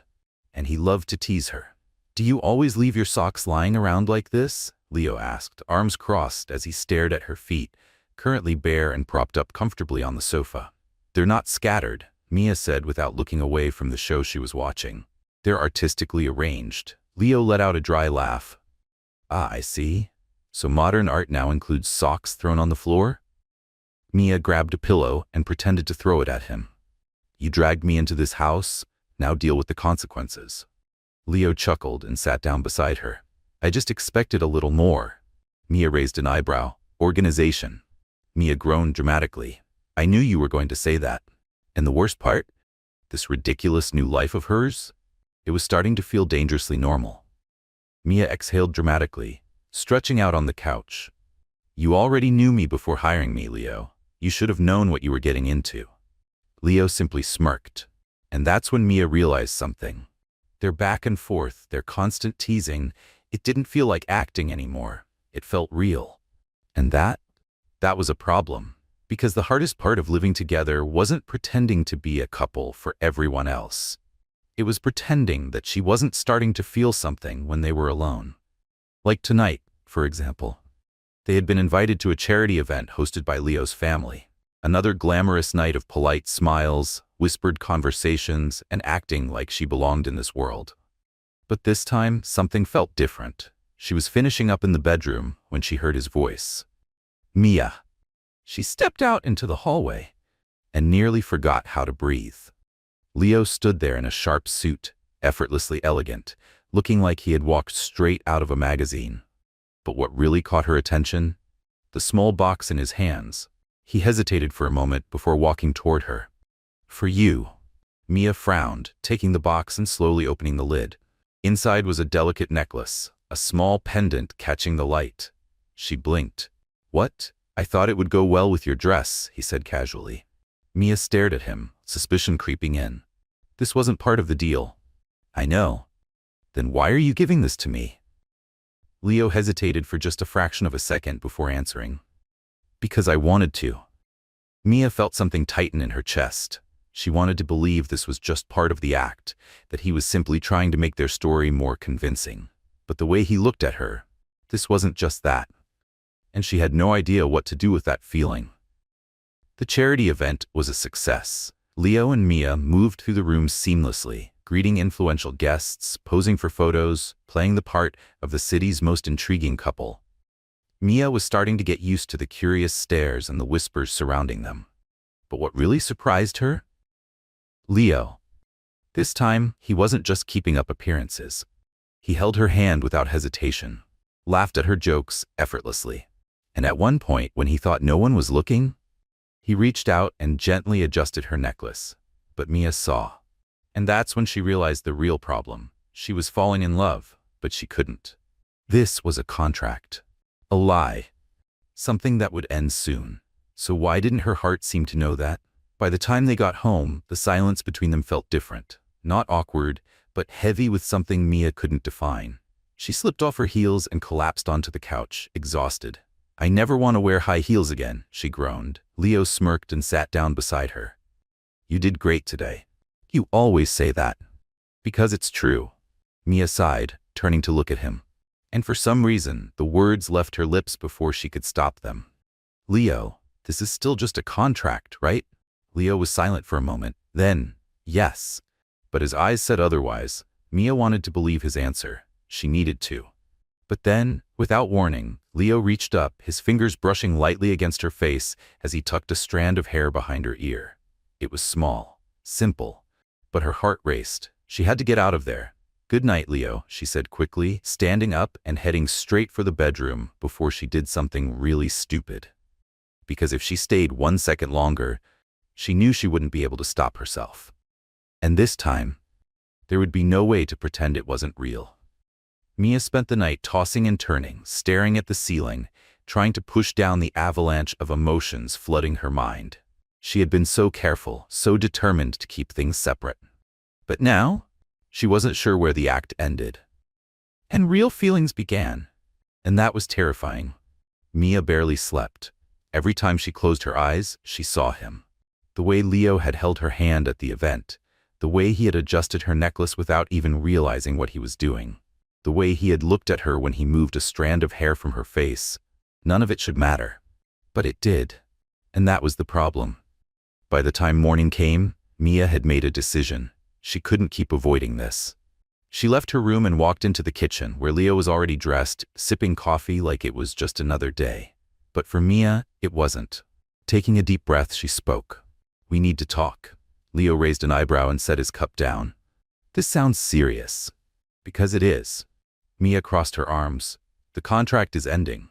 and he loved to tease her. "Do you always leave your socks lying around like this?" Leo asked, arms crossed as he stared at her feet, currently bare and propped up comfortably on the sofa. "They're not scattered," Mia said without looking away from the show she was watching. "They're artistically arranged." Leo let out a dry laugh. "Ah, I see. So modern art now includes socks thrown on the floor?" Mia grabbed a pillow and pretended to throw it at him. "You dragged me into this house, now deal with the consequences." Leo chuckled and sat down beside her. "I just expected a little more." Mia raised an eyebrow. "Organization." Mia groaned dramatically. "I knew you were going to say that. And the worst part? This ridiculous new life of hers? It was starting to feel dangerously normal." Mia exhaled dramatically, stretching out on the couch. "You already knew me before hiring me, Leo. You should have known what you were getting into." Leo simply smirked. And that's when Mia realized something. Their back and forth, their constant teasing, it didn't feel like acting anymore. It felt real. And that was a problem. Because the hardest part of living together wasn't pretending to be a couple for everyone else. It was pretending that she wasn't starting to feel something when they were alone. Like tonight, for example. They had been invited to a charity event hosted by Leo's family. Another glamorous night of polite smiles, whispered conversations, and acting like she belonged in this world. But this time, something felt different. She was finishing up in the bedroom when she heard his voice. "Mia." She stepped out into the hallway and nearly forgot how to breathe. Leo stood there in a sharp suit, effortlessly elegant, looking like he had walked straight out of a magazine. But what really caught her attention? The small box in his hands. He hesitated for a moment before walking toward her. "For you." Mia frowned, taking the box and slowly opening the lid. Inside was a delicate necklace, a small pendant catching the light. She blinked. "What? I thought it would go well with your dress," he said casually. Mia stared at him, suspicion creeping in. "This wasn't part of the deal." "I know. Then why are you giving this to me?" Leo hesitated for just a fraction of a second before answering. "Because I wanted to." Mia felt something tighten in her chest. She wanted to believe this was just part of the act, that he was simply trying to make their story more convincing. But the way he looked at her, this wasn't just that. And she had no idea what to do with that feeling. The charity event was a success. Leo and Mia moved through the rooms seamlessly, greeting influential guests, posing for photos, playing the part of the city's most intriguing couple. Mia was starting to get used to the curious stares and the whispers surrounding them. But what really surprised her? Leo. This time, he wasn't just keeping up appearances. He held her hand without hesitation, laughed at her jokes effortlessly. And at one point, when he thought no one was looking, he reached out and gently adjusted her necklace. But Mia saw. And that's when she realized the real problem. She was falling in love, but she couldn't. This was a contract. A lie. Something that would end soon. So why didn't her heart seem to know that? By the time they got home, the silence between them felt different. Not awkward, but heavy with something Mia couldn't define. She slipped off her heels and collapsed onto the couch, exhausted. "I never want to wear high heels again," she groaned. Leo smirked and sat down beside her. "You did great today." "You always say that." "Because it's true." Mia sighed, turning to look at him. And for some reason, the words left her lips before she could stop them. "Leo, this is still just a contract, right?" Leo was silent for a moment. Then, "Yes." But his eyes said otherwise. Mia wanted to believe his answer. She needed to. But then, without warning, Leo reached up, his fingers brushing lightly against her face as he tucked a strand of hair behind her ear. It was small, simple, but her heart raced. She had to get out of there. "Good night, Leo," she said quickly, standing up and heading straight for the bedroom before she did something really stupid. Because if she stayed 1 second longer, she knew she wouldn't be able to stop herself. And this time, There would be no way to pretend it wasn't real. Mia spent the night tossing and turning, staring at the ceiling, trying to push down the avalanche of emotions flooding her mind. She had been so careful, so determined to keep things separate. But now, she wasn't sure where the act ended. And real feelings began. And that was terrifying. Mia barely slept. Every time she closed her eyes, she saw him. The way Leo had held her hand at the event, the way he had adjusted her necklace without even realizing what he was doing, the way he had looked at her when he moved a strand of hair from her face. None of it should matter. But it did. And that was the problem. By the time morning came, Mia had made a decision. She couldn't keep avoiding this. She left her room and walked into the kitchen, where Leo was already dressed, sipping coffee like it was just another day. But for Mia, it wasn't. Taking a deep breath, she spoke. "We need to talk." Leo raised an eyebrow and set his cup down. "This sounds serious." "Because it is." Mia crossed her arms. "The contract is ending."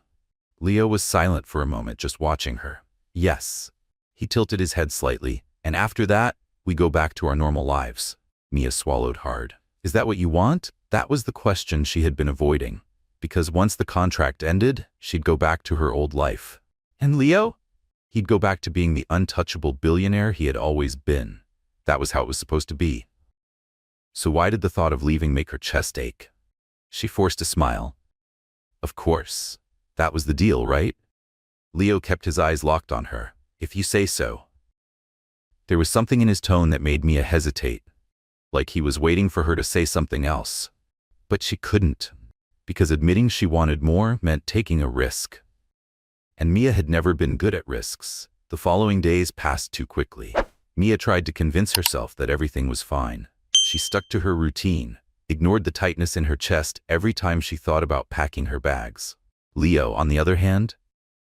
Leo was silent for a moment, just watching her. "Yes." He tilted his head slightly. "And after that, we go back to our normal lives." Mia swallowed hard. "Is that what you want?" That was the question she had been avoiding. Because once the contract ended, she'd go back to her old life. And Leo? He'd go back to being the untouchable billionaire he had always been. That was how it was supposed to be. So why did the thought of leaving make her chest ache? She forced a smile. Of course. That was the deal, right? Leo kept his eyes locked on her. "If you say so." There was something in his tone that made Mia hesitate, like he was waiting for her to say something else. But she couldn't, because admitting she wanted more meant taking a risk. And Mia had never been good at risks. The following days passed too quickly. Mia tried to convince herself that everything was fine. She stuck to her routine, ignored the tightness in her chest every time she thought about packing her bags. Leo, on the other hand,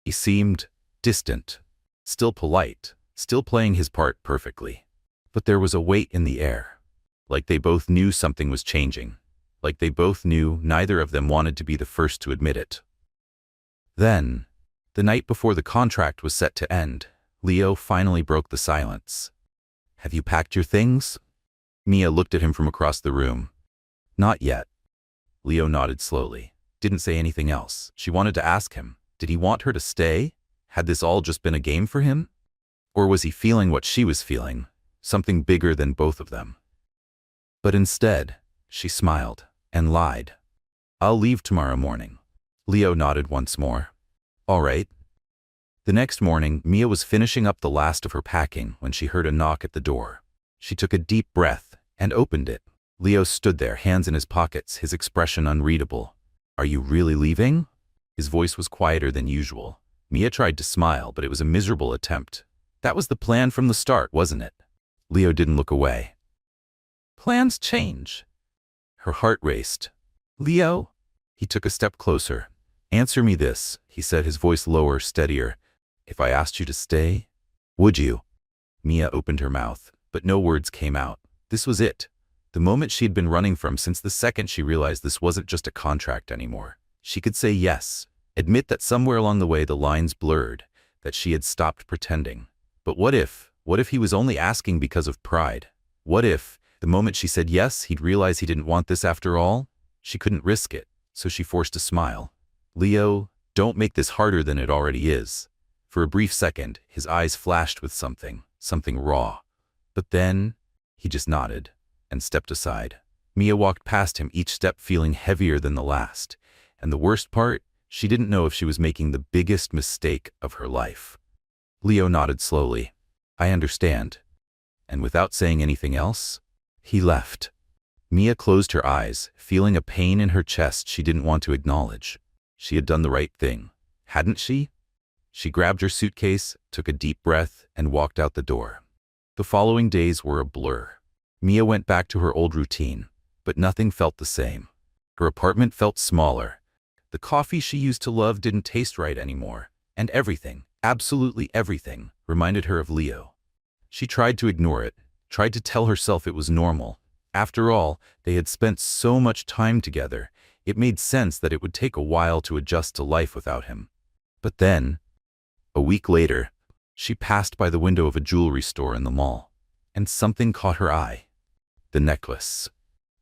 he seemed distant, still polite, still playing his part perfectly. But there was a weight in the air, like they both knew something was changing, like they both knew neither of them wanted to be the first to admit it. Then, the night before the contract was set to end, Leo finally broke the silence. "Have you packed your things?" Mia looked at him from across the room. "Not yet." Leo nodded slowly. Didn't say anything else. She wanted to ask him, did he want her to stay? Had this all just been a game for him? Or was he feeling what she was feeling, something bigger than both of them? But instead, she smiled and lied. "I'll leave tomorrow morning." Leo nodded once more. "All right." The next morning, Mia was finishing up the last of her packing when she heard a knock at the door. She took a deep breath and opened it. Leo stood there, hands in his pockets, his expression unreadable. "Are you really leaving?" His voice was quieter than usual. Mia tried to smile, but it was a miserable attempt. That was the plan from the start, wasn't it? Leo didn't look away. "Plans change." Her heart raced. "Leo?" He took a step closer. "Answer me this," he said, his voice lower, steadier. "If I asked you to stay, would you?" Mia opened her mouth, but no words came out. This was it. The moment she'd been running from since the second she realized this wasn't just a contract anymore. She could say yes, admit that somewhere along the way the lines blurred, that she had stopped pretending. But what if he was only asking because of pride? What if, the moment she said yes, he'd realize he didn't want this after all? She couldn't risk it, so she forced a smile. "Leo, don't make this harder than it already is." For a brief second, his eyes flashed with something raw. But then, he just nodded and stepped aside. Mia walked past him, each step feeling heavier than the last. And the worst part, she didn't know if she was making the biggest mistake of her life. Leo nodded slowly. "I understand." And without saying anything else, he left. Mia closed her eyes, feeling a pain in her chest she didn't want to acknowledge. She had done the right thing, hadn't she? She grabbed her suitcase, took a deep breath, and walked out the door. The following days were a blur. Mia went back to her old routine, but nothing felt the same. Her apartment felt smaller. The coffee she used to love didn't taste right anymore, and everything, absolutely everything, reminded her of Leo. She tried to ignore it, tried to tell herself it was normal. After all, they had spent so much time together, it made sense that it would take a while to adjust to life without him. But then, a week later, she passed by the window of a jewelry store in the mall, and something caught her eye. The necklace.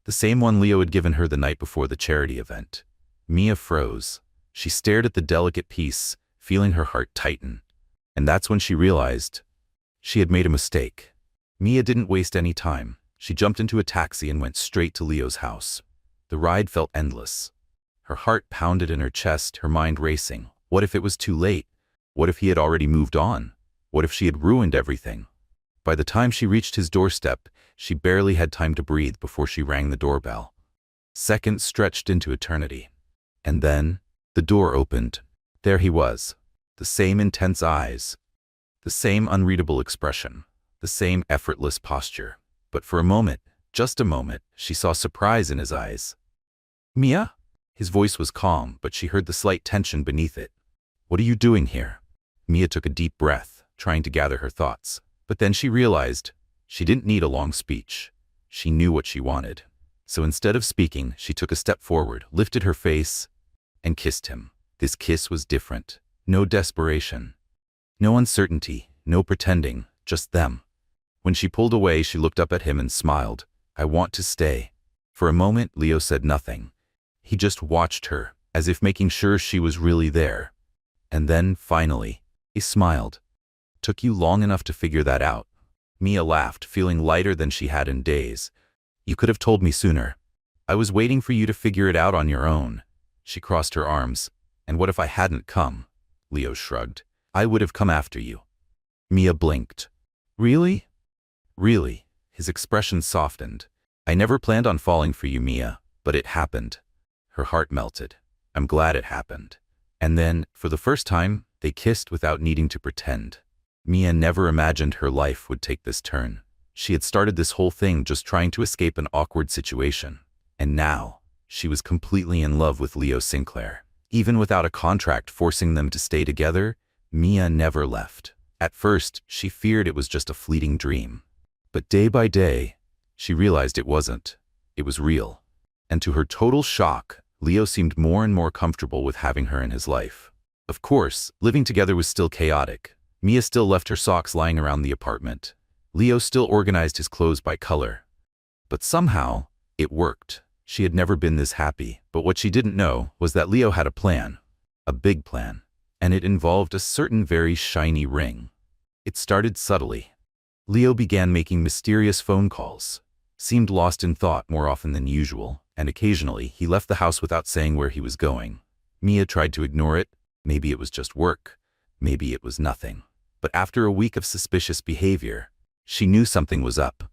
The same one Leo had given her the night before the charity event. Mia froze. She stared at the delicate piece, feeling her heart tighten. And that's when she realized she had made a mistake. Mia didn't waste any time. She jumped into a taxi and went straight to Leo's house. The ride felt endless. Her heart pounded in her chest, her mind racing. What if it was too late? What if he had already moved on? What if she had ruined everything? By the time she reached his doorstep, she barely had time to breathe before she rang the doorbell. Seconds stretched into eternity. And then, the door opened. There he was. The same intense eyes. The same unreadable expression. The same effortless posture. But for a moment, just a moment, she saw surprise in his eyes. "Mia?" His voice was calm, but she heard the slight tension beneath it. "What are you doing here?" Mia took a deep breath, trying to gather her thoughts. But then she realized she didn't need a long speech. She knew what she wanted. So instead of speaking, she took a step forward, lifted her face, and kissed him. This kiss was different. No desperation. No uncertainty. No pretending. Just them. When she pulled away, she looked up at him and smiled. "I want to stay." For a moment, Leo said nothing. He just watched her, as if making sure she was really there. And then, finally, he smiled. "Took you long enough to figure that out?" Mia laughed, feeling lighter than she had in days. "You could have told me sooner. I was waiting for you to figure it out on your own." She crossed her arms. "And what if I hadn't come?" Leo shrugged. "I would have come after you." Mia blinked. "Really?" "Really." His expression softened. "I never planned on falling for you, Mia, but it happened." Her heart melted. "I'm glad it happened." And then, for the first time, they kissed without needing to pretend. Mia never imagined her life would take this turn. She had started this whole thing just trying to escape an awkward situation. And now, she was completely in love with Leo Sinclair. Even without a contract forcing them to stay together, Mia never left. At first, she feared it was just a fleeting dream. But day by day, she realized it wasn't. It was real. And to her total shock, Leo seemed more and more comfortable with having her in his life. Of course, living together was still chaotic. Mia still left her socks lying around the apartment. Leo still organized his clothes by color. But somehow, it worked. She had never been this happy, but what she didn't know was that Leo had a plan. A big plan. And it involved a certain very shiny ring. It started subtly. Leo began making mysterious phone calls, seemed lost in thought more often than usual, and occasionally he left the house without saying where he was going. Mia tried to ignore it. Maybe it was just work. Maybe it was nothing. But after a week of suspicious behavior, she knew something was up.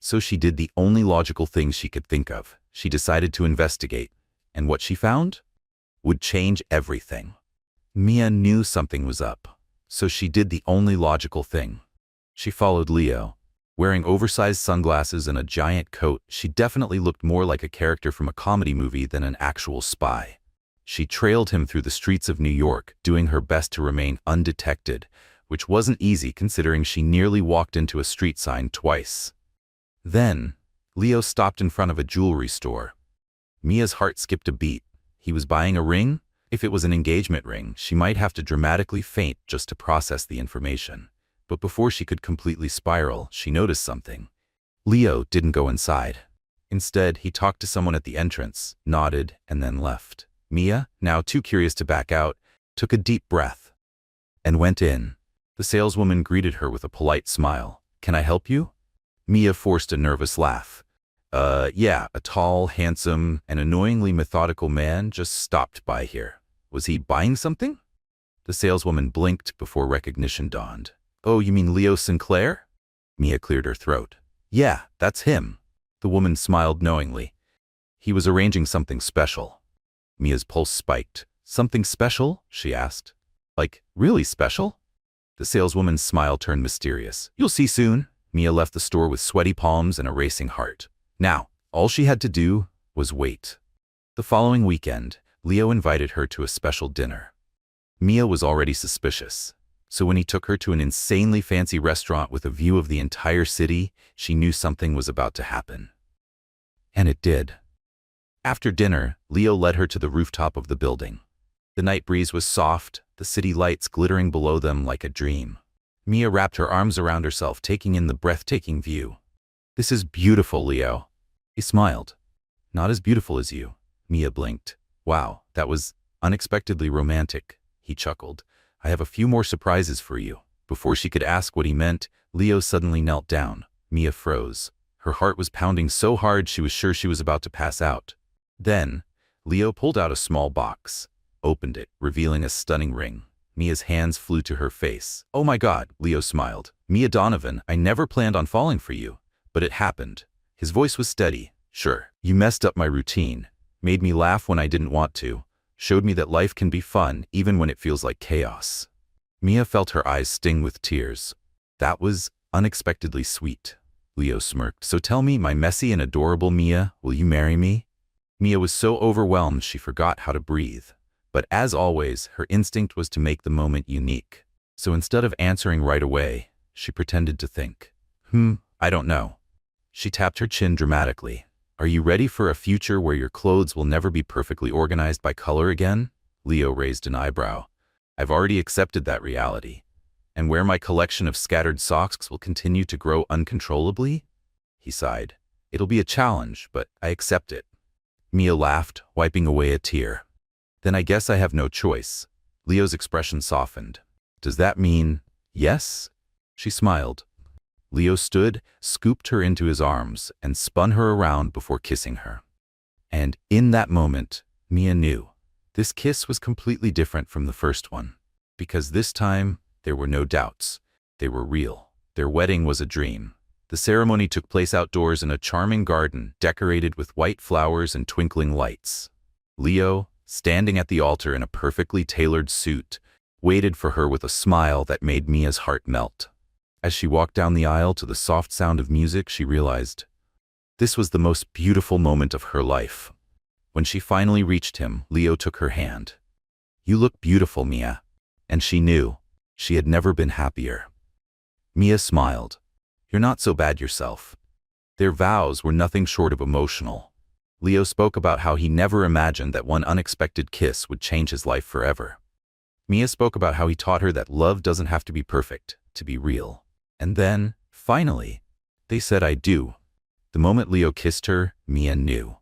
So she did the only logical thing she could think of. She decided to investigate. And what she found would change everything. Mia knew something was up. So she did the only logical thing. She followed Leo. Wearing oversized sunglasses and a giant coat, she definitely looked more like a character from a comedy movie than an actual spy. She trailed him through the streets of New York, doing her best to remain undetected, which wasn't easy considering she nearly walked into a street sign twice. Then, Leo stopped in front of a jewelry store. Mia's heart skipped a beat. He was buying a ring? If it was an engagement ring, she might have to dramatically faint just to process the information. But before she could completely spiral, she noticed something. Leo didn't go inside. Instead, he talked to someone at the entrance, nodded, and then left. Mia, now too curious to back out, took a deep breath and went in. The saleswoman greeted her with a polite smile. "Can I help you?" Mia forced a nervous laugh. Yeah, a tall, handsome, and annoyingly methodical man just stopped by here. Was he buying something? The saleswoman blinked before recognition dawned. "Oh, you mean Leo Sinclair?" Mia cleared her throat. "Yeah, that's him." The woman smiled knowingly. "He was arranging something special." Mia's pulse spiked. "Something special?" she asked. "Like, really special?" The saleswoman's smile turned mysterious. "You'll see soon." Mia left the store with sweaty palms and a racing heart. Now, all she had to do was wait. The following weekend, Leo invited her to a special dinner. Mia was already suspicious. So when he took her to an insanely fancy restaurant with a view of the entire city, she knew something was about to happen. And it did. After dinner, Leo led her to the rooftop of the building. The night breeze was soft, the city lights glittering below them like a dream. Mia wrapped her arms around herself, taking in the breathtaking view. "This is beautiful, Leo." He smiled. Not as beautiful as you. Mia blinked. Wow, that was unexpectedly romantic, he chuckled. I have a few more surprises for you. Before she could ask what he meant, Leo suddenly knelt down. Mia froze. Her heart was pounding so hard she was sure she was about to pass out. Then, Leo pulled out a small box, opened it, revealing a stunning ring. Mia's hands flew to her face. Oh my God, Leo smiled. Mia Donovan, I never planned on falling for you, but it happened. His voice was steady. Sure, you messed up my routine, made me laugh when I didn't want to, showed me that life can be fun even when it feels like chaos. Mia felt her eyes sting with tears. That was unexpectedly sweet. Leo smirked. So tell me, my messy and adorable Mia, will you marry me? Mia was so overwhelmed she forgot how to breathe. But as always, her instinct was to make the moment unique. So instead of answering right away, she pretended to think. I don't know. She tapped her chin dramatically. Are you ready for a future where your clothes will never be perfectly organized by color again? Leo raised an eyebrow. I've already accepted that reality. And where my collection of scattered socks will continue to grow uncontrollably? He sighed. It'll be a challenge, but I accept it. Mia laughed, wiping away a tear. Then I guess I have no choice. Leo's expression softened. Does that mean yes? She smiled. Leo stood, scooped her into his arms, and spun her around before kissing her. And in that moment, Mia knew. This kiss was completely different from the first one. Because this time, there were no doubts. They were real. Their wedding was a dream. The ceremony took place outdoors in a charming garden decorated with white flowers and twinkling lights. Leo, standing at the altar in a perfectly tailored suit, waited for her with a smile that made Mia's heart melt. As she walked down the aisle to the soft sound of music, she realized this was the most beautiful moment of her life. When she finally reached him, Leo took her hand. You look beautiful, Mia. And she knew she had never been happier. Mia smiled. You're not so bad yourself. Their vows were nothing short of emotional. Leo spoke about how he never imagined that one unexpected kiss would change his life forever. Mia spoke about how he taught her that love doesn't have to be perfect to be real. And then, finally, they said I do. The moment Leo kissed her, Mia knew.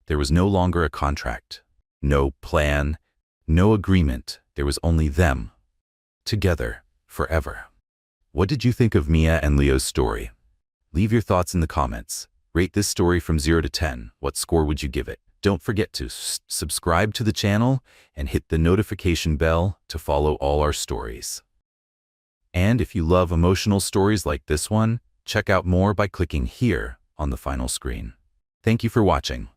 There was no longer a contract, no plan, no agreement. There was only them, together, forever. What did you think of Mia and Leo's story? Leave your thoughts in the comments. Rate this story from 0 to 10. What score would you give it? Don't forget to subscribe to the channel and hit the notification bell to follow all our stories. And if you love emotional stories like this one, check out more by clicking here on the final screen. Thank you for watching.